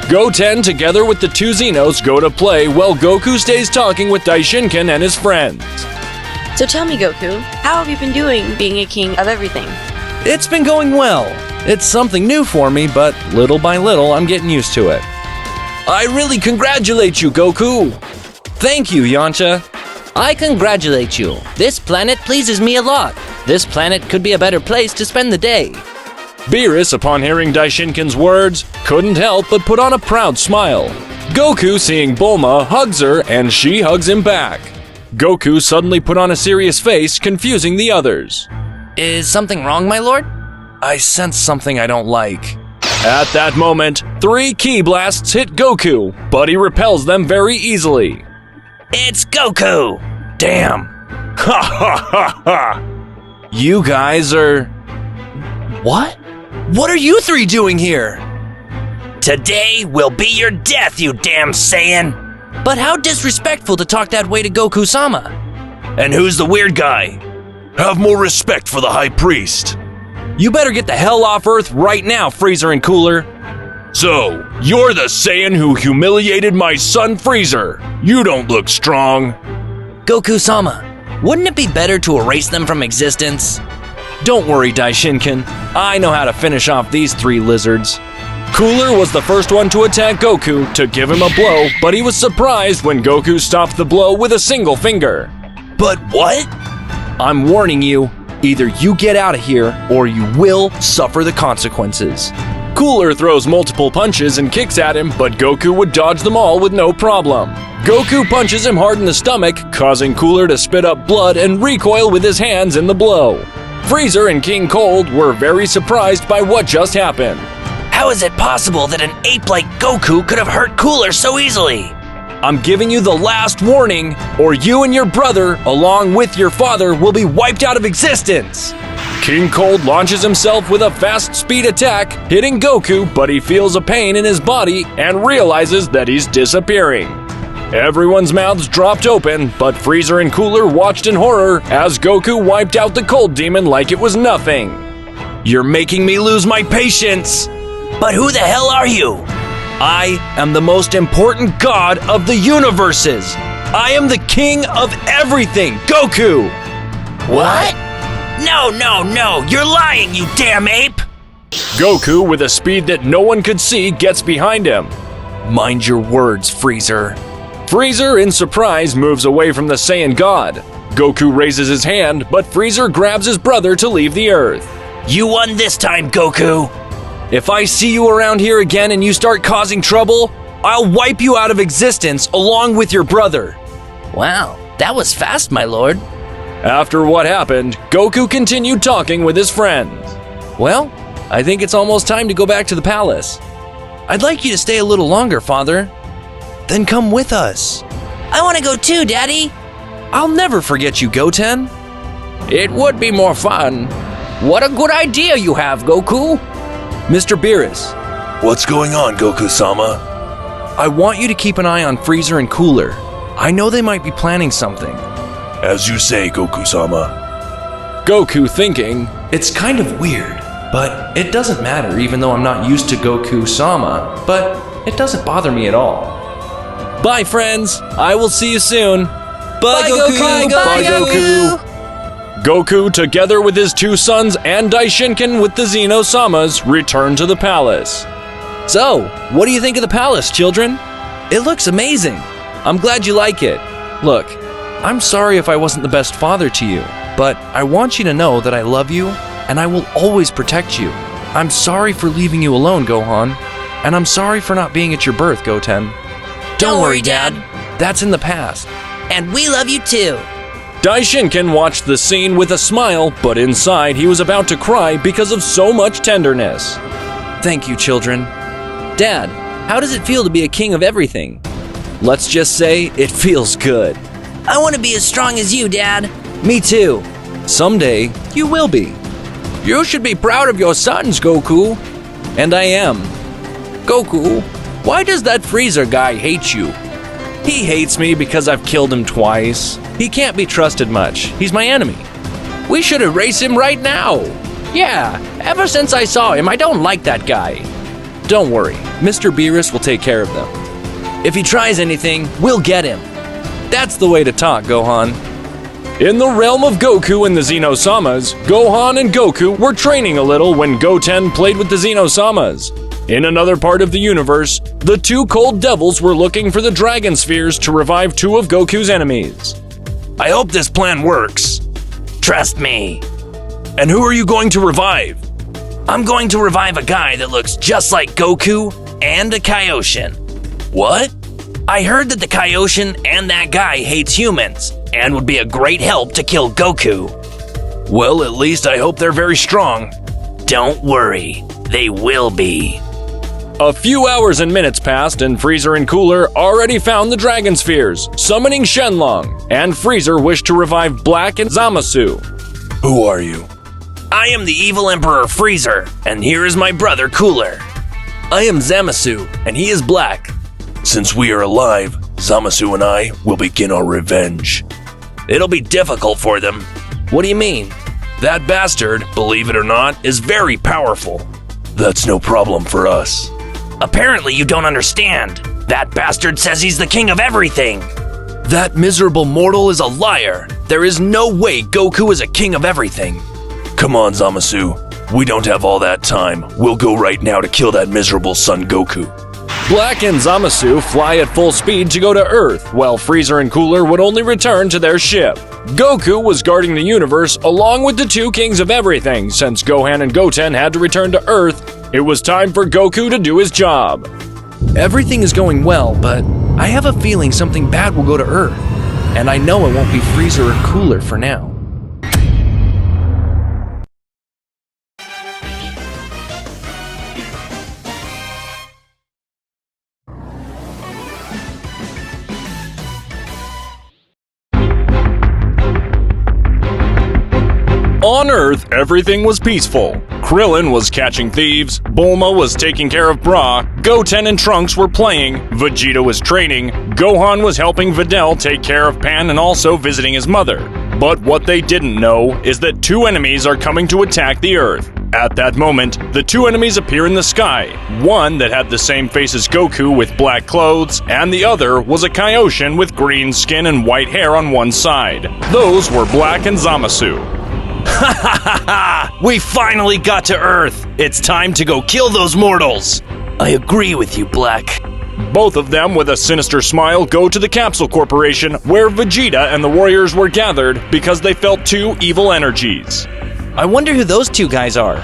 Goten, together with the two Xenos, go to play while Goku stays talking with Daishinken and his friends. So tell me, Goku, how have you been doing being a king of everything? It's been going well. It's something new for me, but little by little, I'm getting used to it. I really congratulate you, Goku. Thank you, Yamcha. I congratulate you. This planet pleases me a lot. This planet could be a better place to spend the day. Beerus, upon hearing Daishinken's words, couldn't help but put on a proud smile. Goku, seeing Bulma, hugs her, and she hugs him back. Goku suddenly put on a serious face, confusing the others. Is something wrong, my lord? I sense something I don't like. At that moment, 3 ki blasts hit Goku, but he repels them very easily. It's Goku! Damn. Ha ha ha ha! You guys are... What? What are you 3 doing here? Today will be your death, you damn Saiyan! But how disrespectful to talk that way to Goku-sama. And who's the weird guy? Have more respect for the High Priest. You better get the hell off Earth right now, Freezer and Cooler. So, you're the Saiyan who humiliated my son Freezer. You don't look strong. Goku-sama, wouldn't it be better to erase them from existence? Don't worry, Daishinken. I know how to finish off these 3 lizards. Cooler was the first one to attack Goku to give him a blow, but he was surprised when Goku stopped the blow with a single finger. But what? I'm warning you, either you get out of here or you will suffer the consequences. Cooler throws multiple punches and kicks at him, but Goku would dodge them all with no problem. Goku punches him hard in the stomach, causing Cooler to spit up blood and recoil with his hands in the blow. Freezer and King Cold were very surprised by what just happened. How is it possible that an ape like Goku could have hurt Cooler so easily? I'm giving you the last warning, or you and your brother, along with your father, will be wiped out of existence. King Cold launches himself with a fast speed attack, hitting Goku, but he feels a pain in his body and realizes that he's disappearing. Everyone's mouths dropped open, but Freezer and Cooler watched in horror as Goku wiped out the Cold Demon like it was nothing. You're making me lose my patience! But who the hell are you? I am the most important god of the universes! I am the king of everything, Goku! What? No, you're lying, you damn ape! Goku, with a speed that no one could see, gets behind him. Mind your words, Freezer. Freezer, in surprise, moves away from the Saiyan god. Goku raises his hand, but Freezer grabs his brother to leave the Earth. You won this time, Goku! If I see you around here again and you start causing trouble, I'll wipe you out of existence along with your brother. Wow, that was fast, my lord. After what happened, Goku continued talking with his friends. Well, I think it's almost time to go back to the palace. I'd like you to stay a little longer, Father. Then come with us. I want to go too, Daddy. I'll never forget you, Goten. It would be more fun. What a good idea you have, Goku. Mr. Beerus, What's going on, Goku-sama? I want you to keep an eye on Freezer and Cooler. I know they might be planning something. As you say, Goku-sama. Goku thinking, it's kind of weird, but it doesn't matter even though I'm not used to Goku-sama, but it doesn't bother me at all. Bye, friends. I will see you soon. Bye, Goku. Bye, Goku. Goku, together with his two sons and Daishinken with the Xeno-samas, return to the palace. So, what do you think of the palace, children? It looks amazing. I'm glad you like it. Look, I'm sorry if I wasn't the best father to you, but I want you to know that I love you and I will always protect you. I'm sorry for leaving you alone, Gohan, and I'm sorry for not being at your birth, Goten. Don't worry, Dad. That's in the past. And we love you too. Daishinken watched the scene with a smile, but inside he was about to cry because of so much tenderness. Thank you, children. Dad, how does it feel to be a king of everything? Let's just say it feels good. I want to be as strong as you, Dad. Me too. Someday, you will be. You should be proud of your sons, Goku. And I am. Goku, why does that Freezer guy hate you? He hates me because I've killed him twice. He can't be trusted much. He's my enemy. We should erase him right now. Yeah, ever since I saw him, I don't like that guy. Don't worry, Mr. Beerus will take care of them. If he tries anything, we'll get him. That's the way to talk, Gohan. In the realm of Goku and the Xeno-samas, Gohan and Goku were training a little when Goten played with the Xeno-samas. In another part of the universe, the two cold devils were looking for the dragon spheres to revive two of Goku's enemies. I hope this plan works. Trust me. And who are you going to revive? I'm going to revive a guy that looks just like Goku and a Kaioshin. What? I heard that the Kaioshin and that guy hates humans and would be a great help to kill Goku. Well, at least I hope they're very strong. Don't worry, they will be. A few hours and minutes passed, and Freezer and Cooler already found the Dragon Spheres, summoning Shenlong, and Freezer wished to revive Black and Zamasu. Who are you? I am the evil Emperor Freezer, and here is my brother Cooler. I am Zamasu, and he is Black. Since we are alive, Zamasu and I will begin our revenge. It'll be difficult for them. What do you mean? That bastard, believe it or not, is very powerful. That's no problem for us. Apparently you don't understand. That bastard says he's the king of everything. That miserable mortal is a liar. There is no way Goku is a king of everything. Come on, Zamasu. We don't have all that time. We'll go right now to kill that miserable son Goku. Black and Zamasu fly at full speed to go to Earth, while Freezer and Cooler would only return to their ship. Goku was guarding the universe along with the two kings of everything. Since Gohan and Goten had to return to Earth, it was time for Goku to do his job. Everything is going well, but I have a feeling something bad will go to Earth. And I know it won't be Freezer or Cooler for now. On Earth, everything was peaceful. Krillin was catching thieves, Bulma was taking care of Bra, Goten and Trunks were playing, Vegeta was training, Gohan was helping Videl take care of Pan and also visiting his mother. But what they didn't know is that two enemies are coming to attack the Earth. At that moment, the two enemies appear in the sky. One that had the same face as Goku with black clothes, and the other was a Kaioshin with green skin and white hair on one side. Those were Black and Zamasu. Ha ha ha ha! We finally got to Earth! It's time to go kill those mortals! I agree with you, Black. Both of them, with a sinister smile, go to the Capsule Corporation, where Vegeta and the warriors were gathered because they felt two evil energies. I wonder who those two guys are.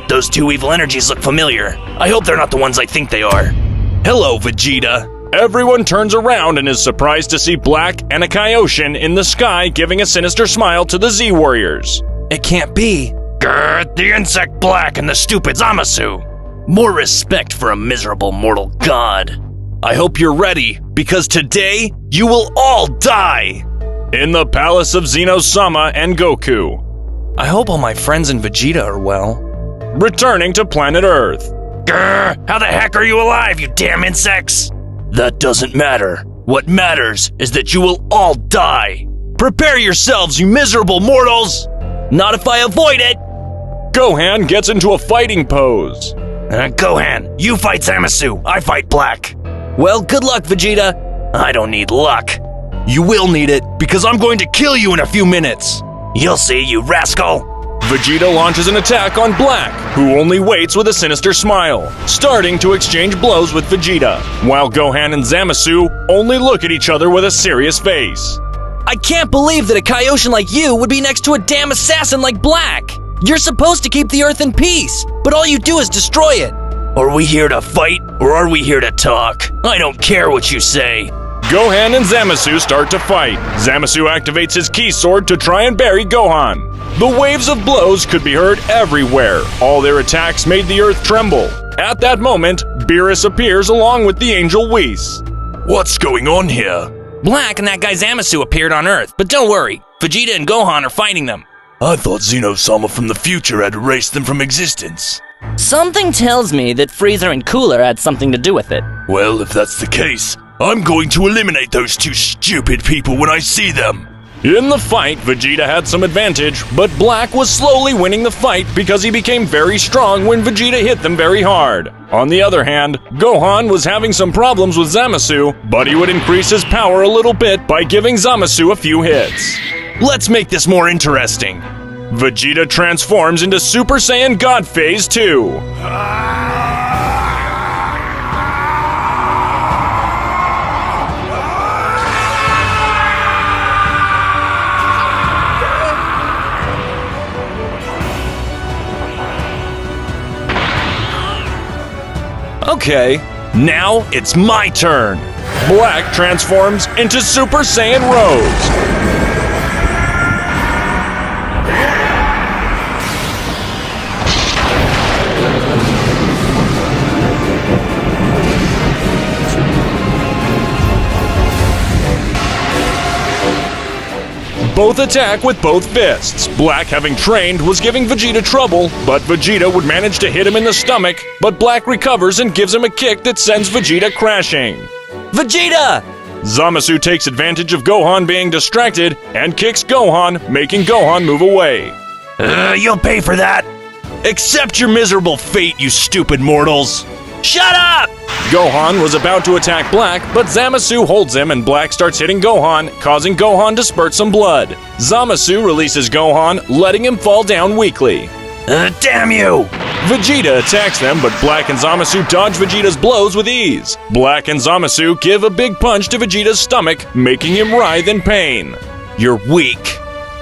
Those two evil energies look familiar. I hope they're not the ones I think they are. Hello, Vegeta. Everyone turns around and is surprised to see Black and a Kaioshin in the sky giving a sinister smile to the Z-Warriors. It can't be. Grr, the insect Black and the stupid Zamasu. More respect for a miserable mortal god. I hope you're ready, because today, you will all die! In the palace of Xeno-sama and Goku. I hope all my friends and Vegeta are well. Returning to planet Earth. Grr, how the heck are you alive, you damn insects? That doesn't matter. What matters is that you will all die. Prepare yourselves, you miserable mortals! Not if I avoid it! Gohan gets into a fighting pose. Gohan, you fight Zamasu, I fight Black. Well, good luck, Vegeta. I don't need luck. You will need it, because I'm going to kill you in a few minutes. You'll see, you rascal. Vegeta launches an attack on Black, who only waits with a sinister smile, starting to exchange blows with Vegeta, while Gohan and Zamasu only look at each other with a serious face. I can't believe that a Kaioshin like you would be next to a damn assassin like Black. You're supposed to keep the Earth in peace, but all you do is destroy it. Are we here to fight, or are we here to talk? I don't care what you say. Gohan and Zamasu start to fight. Zamasu activates his Ki Sword to try and bury Gohan. The waves of blows could be heard everywhere. All their attacks made the Earth tremble. At that moment, Beerus appears along with the Angel Whis. What's going on here? Black and that guy Zamasu appeared on Earth, but don't worry, Vegeta and Gohan are fighting them. I thought Xeno-sama from the future had erased them from existence. Something tells me that Freezer and Cooler had something to do with it. Well, if that's the case, I'm going to eliminate those two stupid people when I see them. In the fight, Vegeta had some advantage, but Black was slowly winning the fight because he became very strong when Vegeta hit them very hard. On the other hand, Gohan was having some problems with Zamasu, but he would increase his power a little bit by giving Zamasu a few hits. Let's make this more interesting. Vegeta transforms into Super Saiyan God Phase 2. Okay, now it's my turn. Black transforms into Super Saiyan Rose. Both attack with both fists. Black, having trained, was giving Vegeta trouble, but Vegeta would manage to hit him in the stomach, but Black recovers and gives him a kick that sends Vegeta crashing. Vegeta! Zamasu takes advantage of Gohan being distracted and kicks Gohan, making Gohan move away. You'll pay for that. Accept your miserable fate, you stupid mortals. Shut up! Gohan was about to attack Black, but Zamasu holds him and Black starts hitting Gohan, causing Gohan to spurt some blood. Zamasu releases Gohan, letting him fall down weakly. Damn you! Vegeta attacks them, but Black and Zamasu dodge Vegeta's blows with ease. Black and Zamasu give a big punch to Vegeta's stomach, making him writhe in pain. You're weak.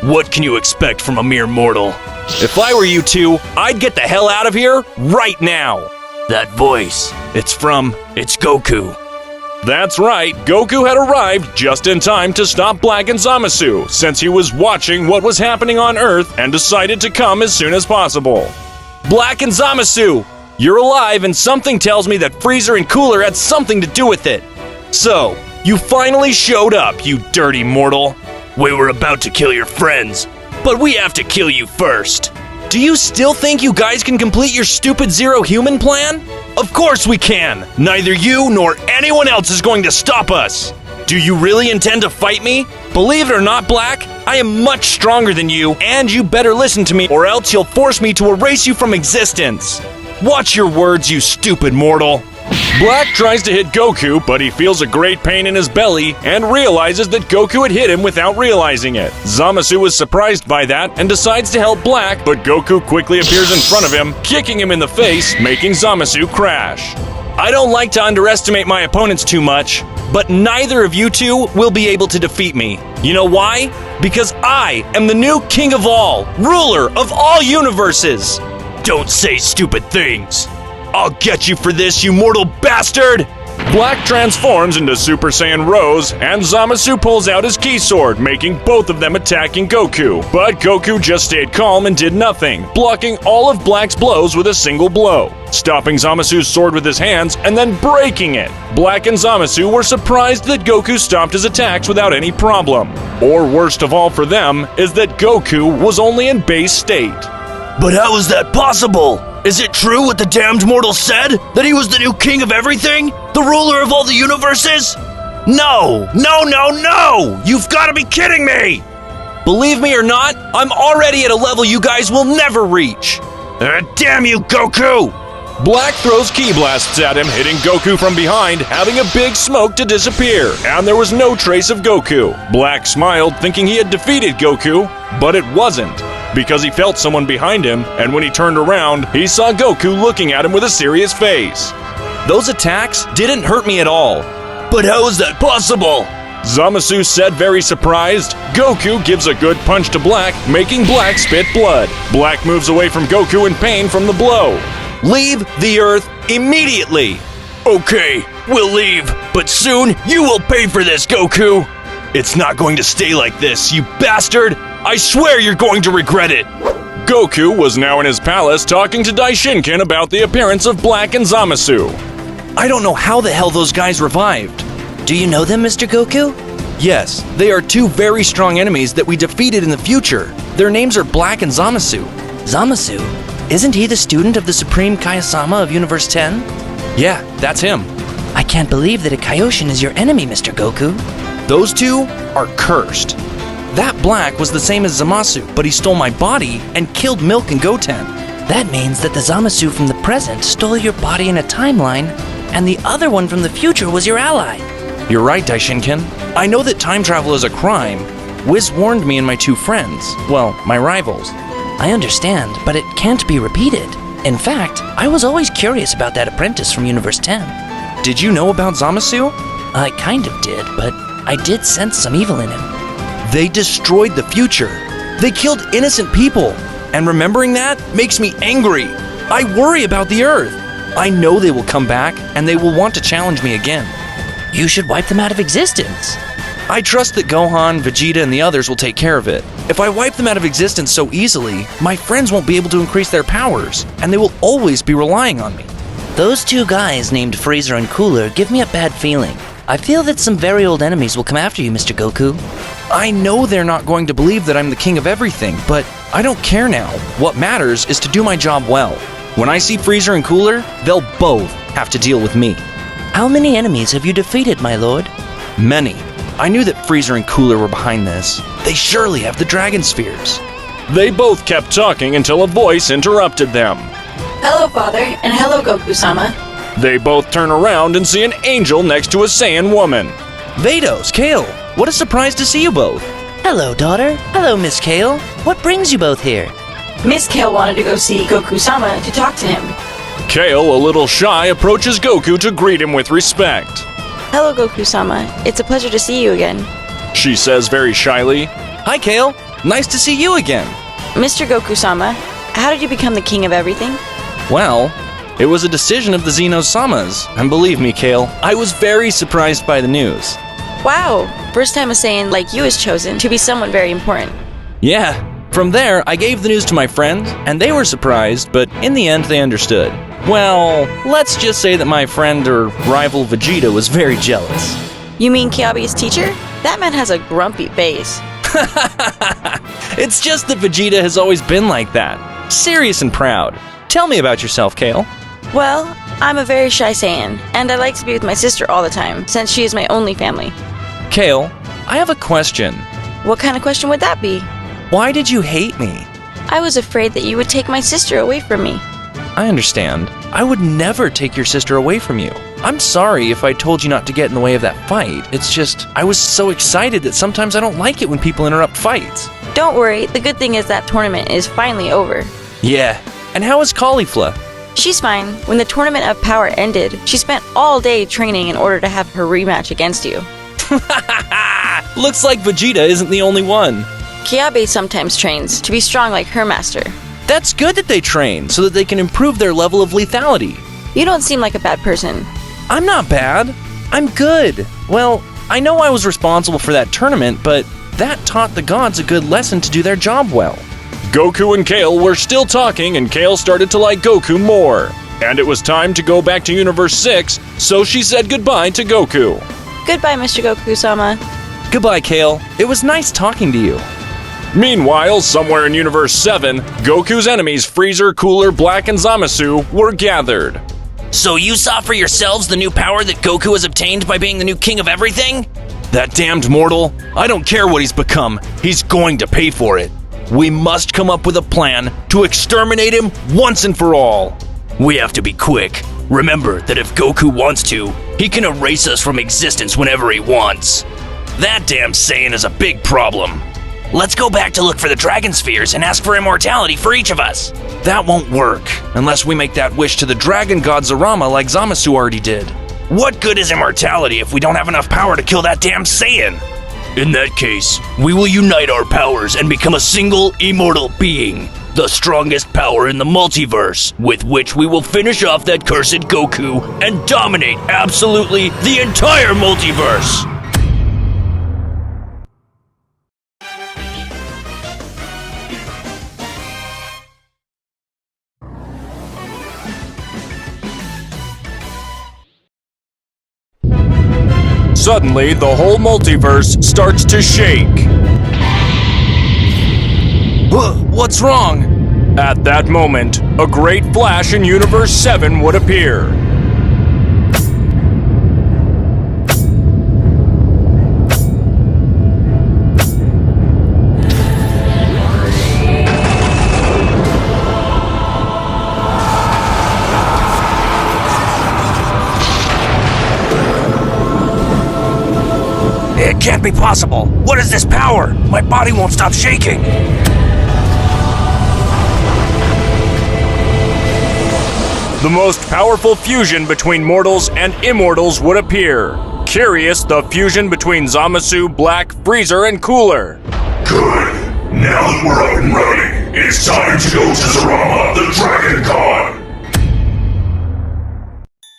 What can you expect from a mere mortal? If I were you two, I'd get the hell out of here right now. That voice, it's Goku. That's right, Goku had arrived just in time to stop Black and Zamasu, since he was watching what was happening on Earth and decided to come as soon as possible. Black and Zamasu, you're alive and something tells me that Freezer and Cooler had something to do with it. So, you finally showed up, you dirty mortal. We were about to kill your friends, but we have to kill you first. Do you still think you guys can complete your stupid Zero Human plan? Of course we can! Neither you nor anyone else is going to stop us! Do you really intend to fight me? Believe it or not, Black, I am much stronger than you, and you better listen to me or else you'll force me to erase you from existence. Watch your words, you stupid mortal. Black tries to hit Goku, but he feels a great pain in his belly and realizes that Goku had hit him without realizing it. Zamasu is surprised by that and decides to help Black, but Goku quickly appears in front of him, kicking him in the face, making Zamasu crash. I don't like to underestimate my opponents too much, but neither of you two will be able to defeat me. You know why? Because I am the new king of all, ruler of all universes. Don't say stupid things. I'll get you for this, you mortal bastard! Black transforms into Super Saiyan Rose, and Zamasu pulls out his key sword, making both of them attacking Goku. But Goku just stayed calm and did nothing, blocking all of Black's blows with a single blow, stopping Zamasu's sword with his hands and then breaking it. Black and Zamasu were surprised that Goku stopped his attacks without any problem. Or worst of all for them, is that Goku was only in base state. But how is that possible? Is it true what the damned mortal said? That he was the new king of everything? The ruler of all the universes? No! You've got to be kidding me! Believe me or not, I'm already at a level you guys will never reach. Damn you, Goku! Black throws ki blasts at him, hitting Goku from behind, having a big smoke to disappear, and there was no trace of Goku. Black smiled, thinking he had defeated Goku, but it wasn't, because he felt someone behind him, and when he turned around, he saw Goku looking at him with a serious face. Those attacks didn't hurt me at all. But how is that possible? Zamasu said, very surprised. Goku gives a good punch to Black, making Black spit blood. Black moves away from Goku in pain from the blow. Leave the Earth immediately! Okay, we'll leave, but soon you will pay for this, Goku! It's not going to stay like this, you bastard! I swear you're going to regret it! Goku was now in his palace talking to Daishinkin about the appearance of Black and Zamasu. I don't know how the hell those guys revived. Do you know them, Mr. Goku? Yes, they are two very strong enemies that we defeated in the future. Their names are Black and Zamasu. Zamasu? Isn't he the student of the Supreme Kaiosama of Universe 10? Yeah, that's him. I can't believe that a Kaioshin is your enemy, Mr. Goku. Those two are cursed. That Black was the same as Zamasu, but he stole my body and killed Milk and Goten. That means that the Zamasu from the present stole your body in a timeline, and the other one from the future was your ally. You're right, Daishinkin. I know that time travel is a crime. Wiz warned me and my two friends. Well, my rivals. I understand, but it can't be repeated. In fact, I was always curious about that apprentice from Universe 10. Did you know about Zamasu? I kind of did, but I did sense some evil in him. They destroyed the future. They killed innocent people. And remembering that makes me angry. I worry about the Earth. I know they will come back, and they will want to challenge me again. You should wipe them out of existence. I trust that Gohan, Vegeta, and the others will take care of it. If I wipe them out of existence so easily, my friends won't be able to increase their powers, and they will always be relying on me. Those two guys named Freezer and Cooler give me a bad feeling. I feel that some very old enemies will come after you, Mr. Goku. I know they're not going to believe that I'm the king of everything, but I don't care now. What matters is to do my job well. When I see Freezer and Cooler, they'll both have to deal with me. How many enemies have you defeated, my lord? Many. I knew that Freezer and Cooler were behind this. They surely have the Dragon Spheres. They both kept talking until a voice interrupted them. Hello, Father, and hello, Goku-sama. They both turn around and see an angel next to a Saiyan woman. Vados, Kale, what a surprise to see you both. Hello, daughter. Hello, Miss Kale. What brings you both here? Miss Kale wanted to go see Goku-sama to talk to him. Kale, a little shy, approaches Goku to greet him with respect. Hello, Goku-sama. It's a pleasure to see you again. She says very shyly. Hi, Kale. Nice to see you again. Mr. Goku-sama, how did you become the king of everything? Well, it was a decision of the Xeno-samas, and believe me, Kale, I was very surprised by the news. Wow, first time a Saiyan like you is chosen to be someone very important. Yeah, from there, I gave the news to my friends, and they were surprised, but in the end, they understood. Well, let's just say that my friend or rival Vegeta was very jealous. You mean Kiabi's teacher? That man has a grumpy face. It's just that Vegeta has always been like that, serious and proud. Tell me about yourself, Kale. Well, I'm a very shy Saiyan, and I like to be with my sister all the time, since she is my only family. Kale, I have a question. What kind of question would that be? Why did you hate me? I was afraid that you would take my sister away from me. I understand. I would never take your sister away from you. I'm sorry if I told you not to get in the way of that fight. It's just, I was so excited that sometimes I don't like it when people interrupt fights. Don't worry, the good thing is that tournament is finally over. Yeah. And how is Caulifla? She's fine. When the Tournament of Power ended, she spent all day training in order to have her rematch against you. Looks like Vegeta isn't the only one. Kiabe sometimes trains to be strong like her master. That's good that they train so that they can improve their level of lethality. You don't seem like a bad person. I'm not bad. I'm good. Well, I know I was responsible for that tournament, but that taught the gods a good lesson to do their job well. Goku and Kale were still talking, and Kale started to like Goku more. And it was time to go back to Universe 6, so she said goodbye to Goku. Goodbye, Mr. Goku-sama. Goodbye, Kale. It was nice talking to you. Meanwhile, somewhere in Universe 7, Goku's enemies Freezer, Cooler, Black, and Zamasu were gathered. So you saw for yourselves the new power that Goku has obtained by being the new king of everything? That damned mortal, I don't care what he's become, he's going to pay for it. We must come up with a plan to exterminate him once and for all. We have to be quick. Remember that if Goku wants to, he can erase us from existence whenever he wants. That damn Saiyan is a big problem. Let's go back to look for the Dragon Spheres and ask for immortality for each of us. That won't work, unless we make that wish to the Dragon God Zarama like Zamasu already did. What good is immortality if we don't have enough power to kill that damn Saiyan? In that case, we will unite our powers and become a single immortal being. The strongest power in the multiverse, with which we will finish off that cursed Goku and dominate absolutely the entire multiverse. Suddenly, the whole multiverse starts to shake. What's wrong? At that moment, a great flash in Universe 7 would appear. It can't be possible. What is this power? My body won't stop shaking. The most powerful fusion between mortals and immortals would appear. Curious, the fusion between Zamasu, Black, Freezer, and Cooler. Good. Now that we're up and running, it's time to go to Zarama, the Dragon God.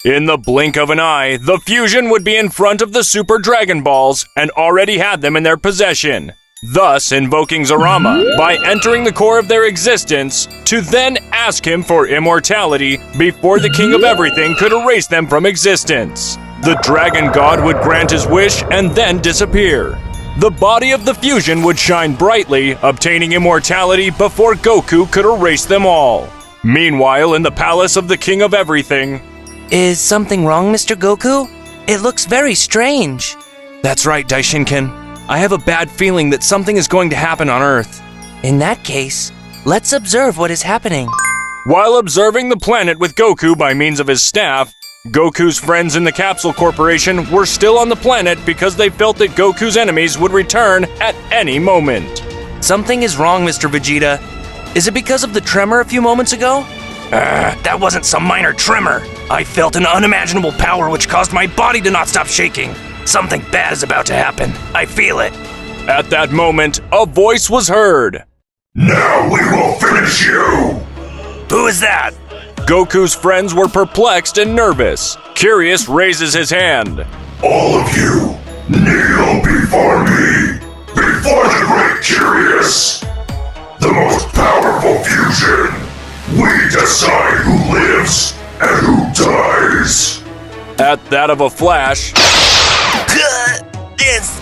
In the blink of an eye, the fusion would be in front of the Super Dragon Balls and already had them in their possession, thus invoking Zarama by entering the core of their existence to then ask him for immortality before the King of Everything could erase them from existence. The Dragon God would grant his wish and then disappear. The body of the fusion would shine brightly, obtaining immortality before Goku could erase them all. Meanwhile, in the palace of the King of Everything, Is something wrong, Mr. Goku? It looks very strange. That's right, Daishinken. I have a bad feeling that something is going to happen on Earth. In that case, let's observe what is happening. while observing the planet with Goku by means of his staff, Goku's friends in the Capsule Corporation were still on the planet because they felt that Goku's enemies would return at any moment. Something is wrong, Mr. Vegeta. Is it because of the tremor a few moments ago? That wasn't some minor tremor. I felt an unimaginable power which caused my body to not stop shaking. Something bad is about to happen. I feel it. At that moment, a voice was heard. Now we will finish you! Who is that? Goku's friends were perplexed and nervous. Curious raises his hand. All of you, kneel before me! Before the great Curious! The most powerful fusion! We decide who lives and who dies! At that of a flash, This.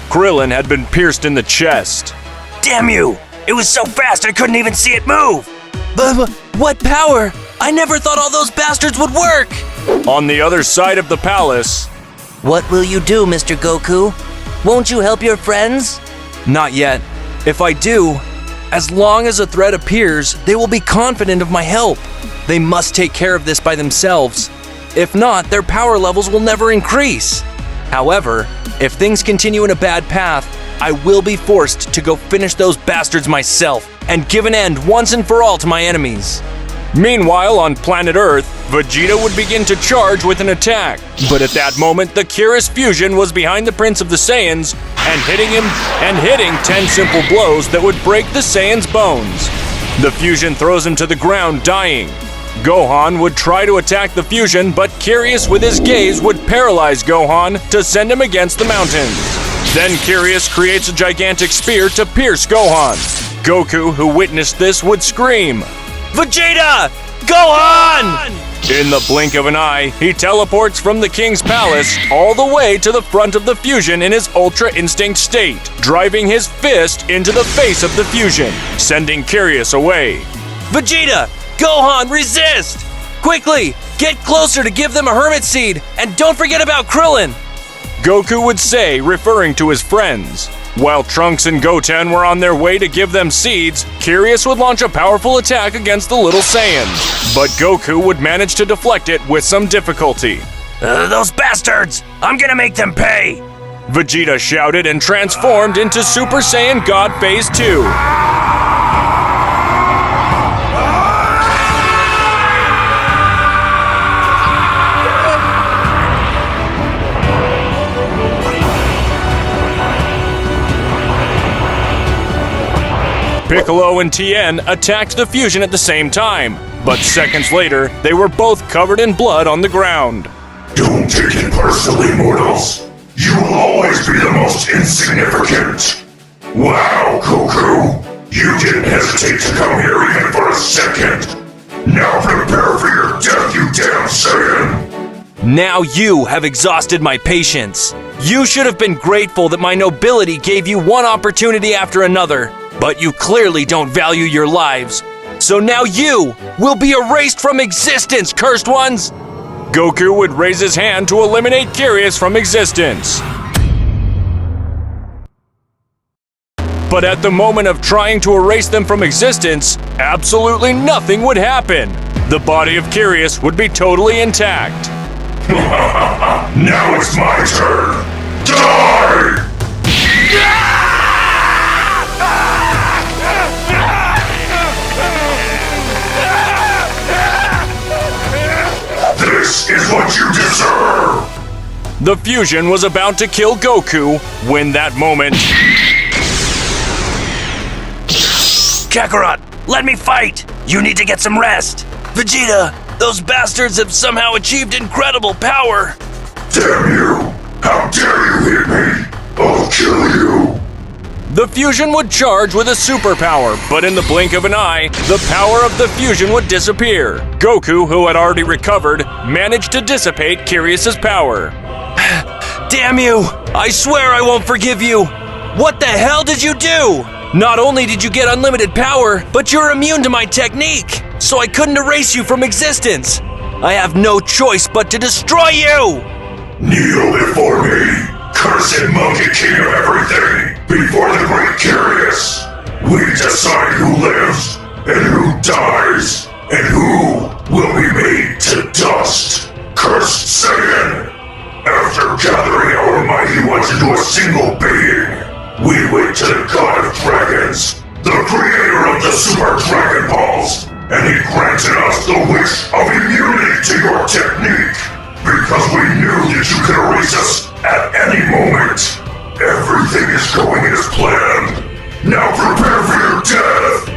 Krillin had been pierced in the chest. Damn you! It was so fast I couldn't even see it move! But what power? I never thought all those bastards would work! On the other side of the palace, What will you do, Mr. Goku? Won't you help your friends? Not yet. If I do, as long as a threat appears, they will be confident of my help. They must take care of this by themselves. If not, their power levels will never increase. However, if things continue in a bad path, I will be forced to go finish those bastards myself and give an end once and for all to my enemies. Meanwhile, on planet Earth, Vegeta would begin to charge with an attack. But at that moment, the Curious Fusion was behind the Prince of the Saiyans and hitting 10 simple blows that would break the Saiyan's bones. The Fusion throws him to the ground, dying. Gohan would try to attack the Fusion, but Curious with his gaze would paralyze Gohan to send him against the mountains. Then Curious creates a gigantic spear to pierce Gohan. Goku, who witnessed this, would scream, Vegeta! Gohan! In the blink of an eye, he teleports from the King's Palace all the way to the front of the Fusion in his Ultra Instinct state, driving his fist into the face of the Fusion, sending Curious away. Vegeta! Gohan, resist! Quickly, get closer to give them a Hermit Seed, and don't forget about Krillin! Goku would say, referring to his friends. While Trunks and Goten were on their way to give them seeds, Curious would launch a powerful attack against the little Saiyans. But Goku would manage to deflect it with some difficulty. Those bastards! I'm gonna make them pay! Vegeta shouted and transformed into Super Saiyan God Phase 2. Piccolo and Tien attacked the Fusion at the same time, but seconds later, they were both covered in blood on the ground. Don't take it personally, mortals. You will always be the most insignificant. Wow, Goku. You didn't hesitate to come here even for a second. Now prepare for your death, you damn Saiyan. Now you have exhausted my patience. You should have been grateful that my nobility gave you one opportunity after another. But you clearly don't value your lives. So now you will be erased from existence, cursed ones! Goku would raise his hand to eliminate Curious from existence. But at the moment of trying to erase them from existence, absolutely nothing would happen. The body of Curious would be totally intact. Now it's my turn. Die! This is what you deserve! The Fusion was about to kill Goku when that moment... Kakarot, let me fight! You need to get some rest! Vegeta, those bastards have somehow achieved incredible power! Damn you! How dare you hit me! I'll kill you! The Fusion would charge with a superpower, but in the blink of an eye, the power of the Fusion would disappear. Goku, who had already recovered, managed to dissipate Curious's power. Damn you! I swear I won't forgive you! What the hell did you do? Not only did you get unlimited power, but you're immune to my technique, so I couldn't erase you from existence. I have no choice but to destroy you! Kneel before me, cursed Monkey King of Everything, before the Great Curious. We decide who lives and who dies, and who will be made to dust. Cursed Saiyan! After gathering our mighty ones into a single being, we went to the God of Dragons, the creator of the Super Dragon Balls, and he granted us the wish of immunity to your technique, because we knew that you could erase us at any moment. Everything is going as planned. Now prepare for your death!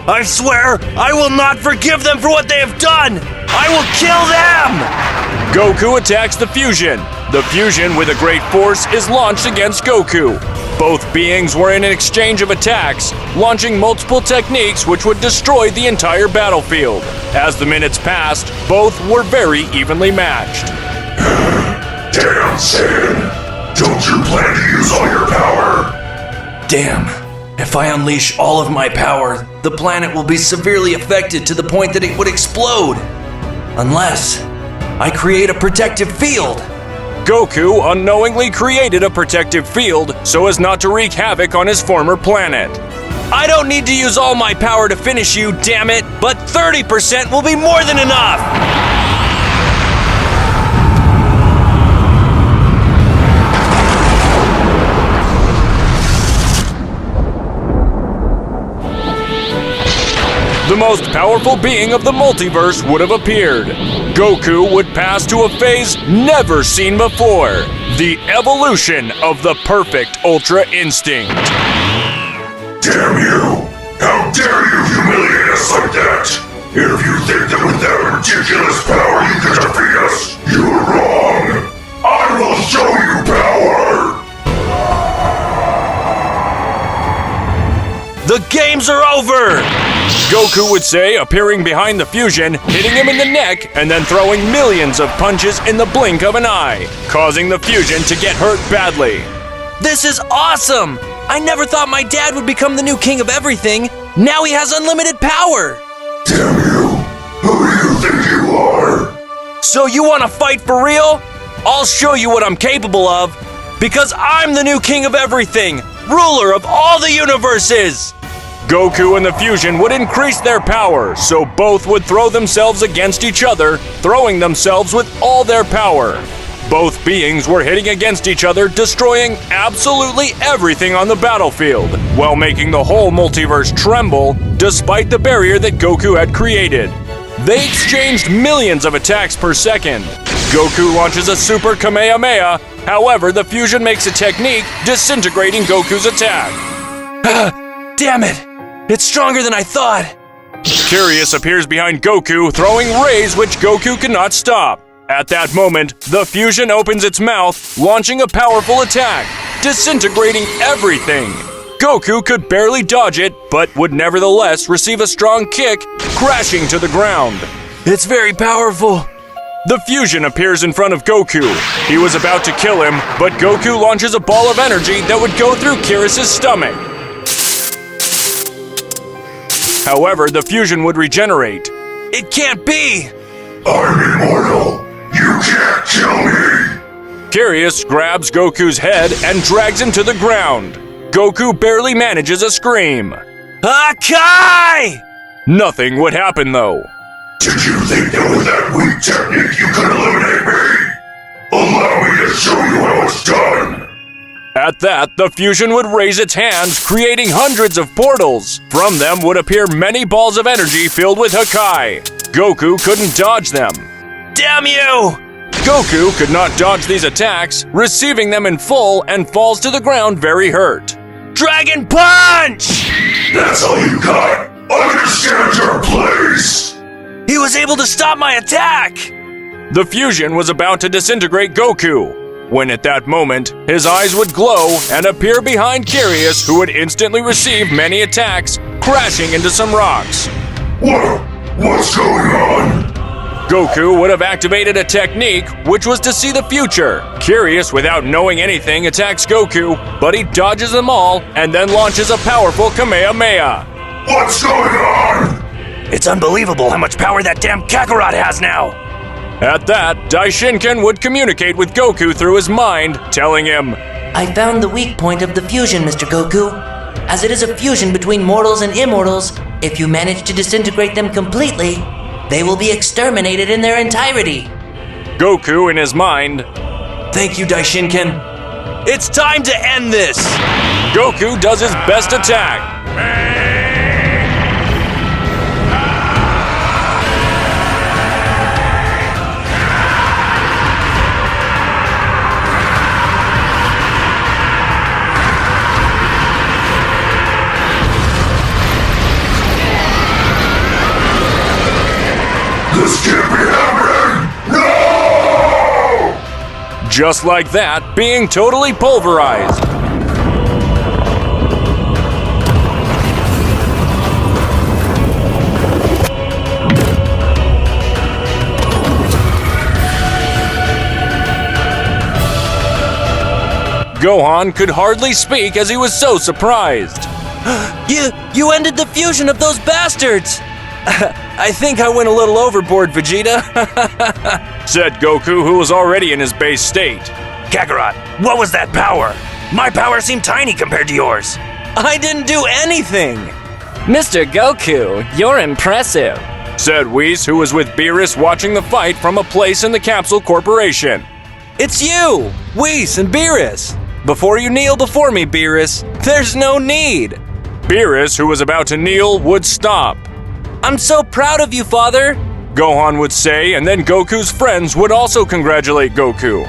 I swear I will not forgive them for what they have done! I will kill them! Goku attacks the Fusion. The Fusion, with a great force, is launched against Goku. Both beings were in an exchange of attacks, launching multiple techniques which would destroy the entire battlefield. As the minutes passed, both were very evenly matched. Damn, Saiyan! Don't you plan to use all your power? Damn. If I unleash all of my power, the planet will be severely affected to the point that it would explode. Unless I create a protective field. Goku unknowingly created a protective field so as not to wreak havoc on his former planet. I don't need to use all my power to finish you, damn it, but 30% will be more than enough! The most powerful being of the multiverse would have appeared. Goku would pass to a phase never seen before, the evolution of the perfect Ultra Instinct. Damn you! How dare you humiliate us like that? If you think that with that ridiculous power you can defeat us, you're wrong! I will show you power! The games are over! Goku would say, appearing behind the fusion, hitting him in the neck, and then throwing millions of punches in the blink of an eye, causing the fusion to get hurt badly. This is awesome! I never thought my dad would become the new king of everything. Now he has unlimited power! Damn you! Who do you think you are? So you want to fight for real? I'll show you what I'm capable of, because I'm the new king of everything, ruler of all the universes! Goku and the fusion would increase their power, so both would throw themselves against each other, throwing themselves with all their power. Both beings were hitting against each other, destroying absolutely everything on the battlefield, while making the whole multiverse tremble, despite the barrier that Goku had created. They exchanged millions of attacks per second. Goku launches a Super Kamehameha, however, the fusion makes a technique, disintegrating Goku's attack. Damn it! It's stronger than I thought! Curious appears behind Goku, throwing rays which Goku cannot stop. At that moment, the fusion opens its mouth, launching a powerful attack, disintegrating everything. Goku could barely dodge it, but would nevertheless receive a strong kick, crashing to the ground. It's very powerful! The fusion appears in front of Goku. He was about to kill him, but Goku launches a ball of energy that would go through Kyrus's stomach. However, the fusion would regenerate. It can't be! I'm immortal! You can't kill me! Kyrus grabs Goku's head and drags him to the ground. Goku barely manages a scream. Akai! Nothing would happen though. Did you think that with that weak technique you could eliminate me? Allow me to show you how it's done! At that, the fusion would raise its hands, creating hundreds of portals. From them would appear many balls of energy filled with Hakai. Goku couldn't dodge them. Damn you! Goku could not dodge these attacks, receiving them in full and falls to the ground very hurt. Dragon Punch! That's all you got! Understand your place! He was able to stop my attack! The fusion was about to disintegrate Goku, when at that moment, his eyes would glow and appear behind Kyrus, who would instantly receive many attacks, crashing into some rocks. What's going on? Goku would have activated a technique, which was to see the future. Kyrus, without knowing anything, attacks Goku, but he dodges them all and then launches a powerful Kamehameha. What's going on? It's unbelievable how much power that damn Kakarot has now! At that, Daishinkan would communicate with Goku through his mind, telling him, I found the weak point of the fusion, Mr. Goku. As it is a fusion between mortals and immortals, if you manage to disintegrate them completely, they will be exterminated in their entirety. Goku, in his mind, Thank you, Daishinkan. It's time to end this! Goku does his best attack. This can't be happening! No! Just like that, being totally pulverized. Gohan could hardly speak as he was so surprised. You ended the fusion of those bastards! I think I went a little overboard, Vegeta. Said Goku, who was already in his base state. Kakarot, what was that power? My power seemed tiny compared to yours. I didn't do anything. Mr. Goku, you're impressive. Said Whis, who was with Beerus watching the fight from a place in the Capsule Corporation. It's you, Whis and Beerus. Before you kneel before me, Beerus, there's no need. Beerus, who was about to kneel, would stop. I'm so proud of you, Father. Gohan would say, and then Goku's friends would also congratulate Goku.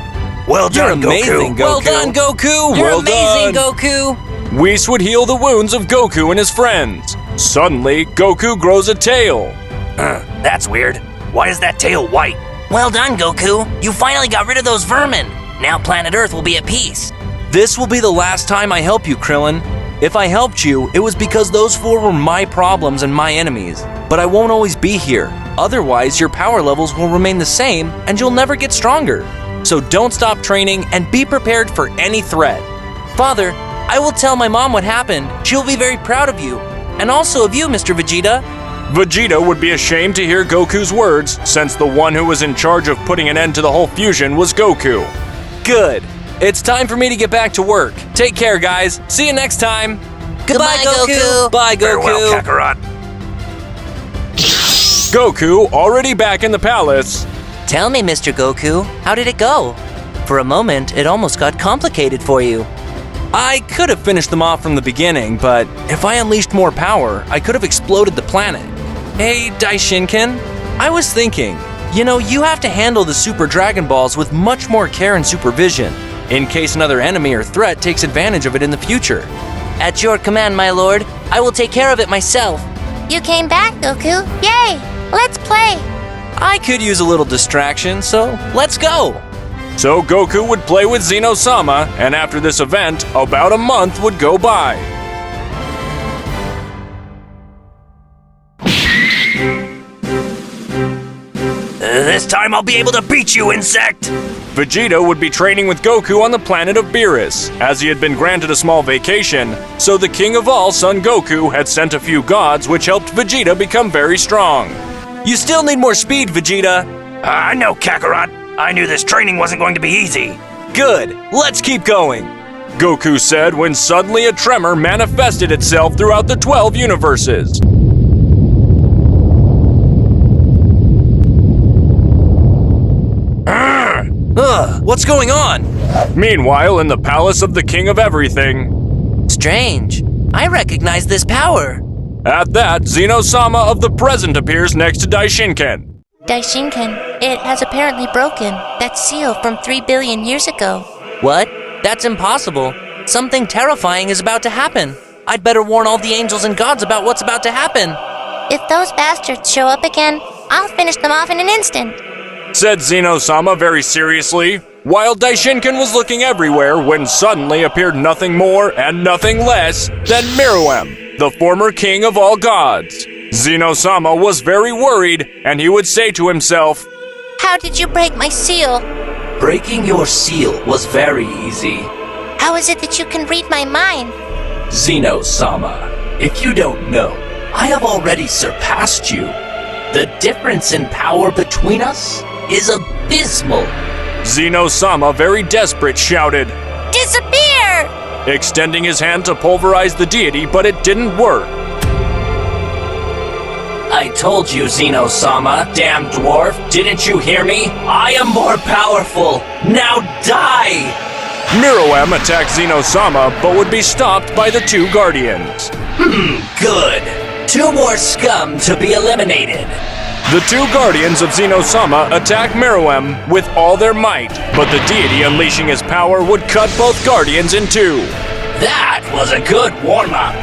Well done, You're amazing, Goku. Well done, Goku. You're well amazing, done. Goku. Whis would heal the wounds of Goku and his friends. Suddenly, Goku grows a tail. That's weird. Why is that tail white? Well done, Goku. You finally got rid of those vermin. Now planet Earth will be at peace. This will be the last time I help you, Krillin. If I helped you, it was because those four were my problems and my enemies. But I won't always be here. Otherwise, your power levels will remain the same and you'll never get stronger. So don't stop training and be prepared for any threat. Father, I will tell my mom what happened. She'll be very proud of you. And also of you, Mr. Vegeta. Vegeta would be ashamed to hear Goku's words, since the one who was in charge of putting an end to the whole fusion was Goku. Good. It's time for me to get back to work. Take care, guys. See you next time. Goodbye, Goku. Bye, Goku. Farewell, Kakarot. Goku, already back in the palace. Tell me, Mr. Goku, how did it go? For a moment, it almost got complicated for you. I could have finished them off from the beginning, but if I unleashed more power, I could have exploded the planet. Hey, Daishinken, I was thinking, you have to handle the Super Dragon Balls with much more care and supervision, in case another enemy or threat takes advantage of it in the future. At your command, my lord, I will take care of it myself. You came back, Goku. Yay! Let's play. I could use a little distraction, so let's go. So Goku would play with Xeno-sama, and after this event, about a month would go by. This time I'll be able to beat you, insect! Vegeta would be training with Goku on the planet of Beerus, as he had been granted a small vacation, so the King of All, Son Goku, had sent a few gods which helped Vegeta become very strong. You still need more speed, Vegeta. I know, Kakarot. I knew this training wasn't going to be easy. Good. Let's keep going. Goku said when suddenly a tremor manifested itself throughout the 12 universes. What's going on? Meanwhile, in the palace of the King of Everything. Strange. I recognize this power. At that, Xeno-sama of the present appears next to Daishinken. Daishinken, it has apparently broken. That seal from 3 billion years ago. What? That's impossible. Something terrifying is about to happen. I'd better warn all the angels and gods about what's about to happen. If those bastards show up again, I'll finish them off in an instant. Said Xeno-sama very seriously, while Daishinken was looking everywhere when suddenly appeared nothing more and nothing less than Meruem, the former king of all gods. Xeno-sama was very worried, and he would say to himself, How did you break my seal? Breaking your seal was very easy. How is it that you can read my mind? Xeno-sama, if you don't know, I have already surpassed you. The difference in power between us is abysmal. Xeno-sama, very desperate, shouted, Disappear! Extending his hand to pulverize the deity, but it didn't work. I told you, Xeno-sama, damn dwarf, didn't you hear me? I am more powerful. Now die! Meruem attacked Xeno-sama, but would be stopped by the two guardians. Good. 2 more scum to be eliminated. The two guardians of Xeno-sama attack Meruem with all their might, but the deity unleashing his power would cut both guardians in two. That was a good warm-up.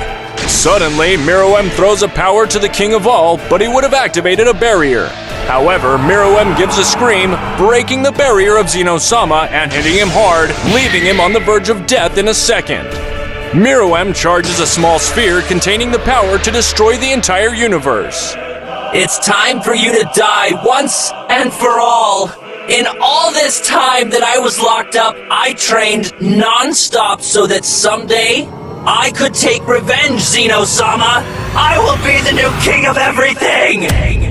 Suddenly, Meruem throws a power to the King of All, but he would have activated a barrier. However, Meruem gives a scream, breaking the barrier of Xeno-sama and hitting him hard, leaving him on the verge of death in a second. Meruem charges a small sphere containing the power to destroy the entire universe. It's time for you to die once and for all. In all this time that I was locked up, I trained non-stop so that someday I could take revenge, Xeno-sama! I will be the new king of everything!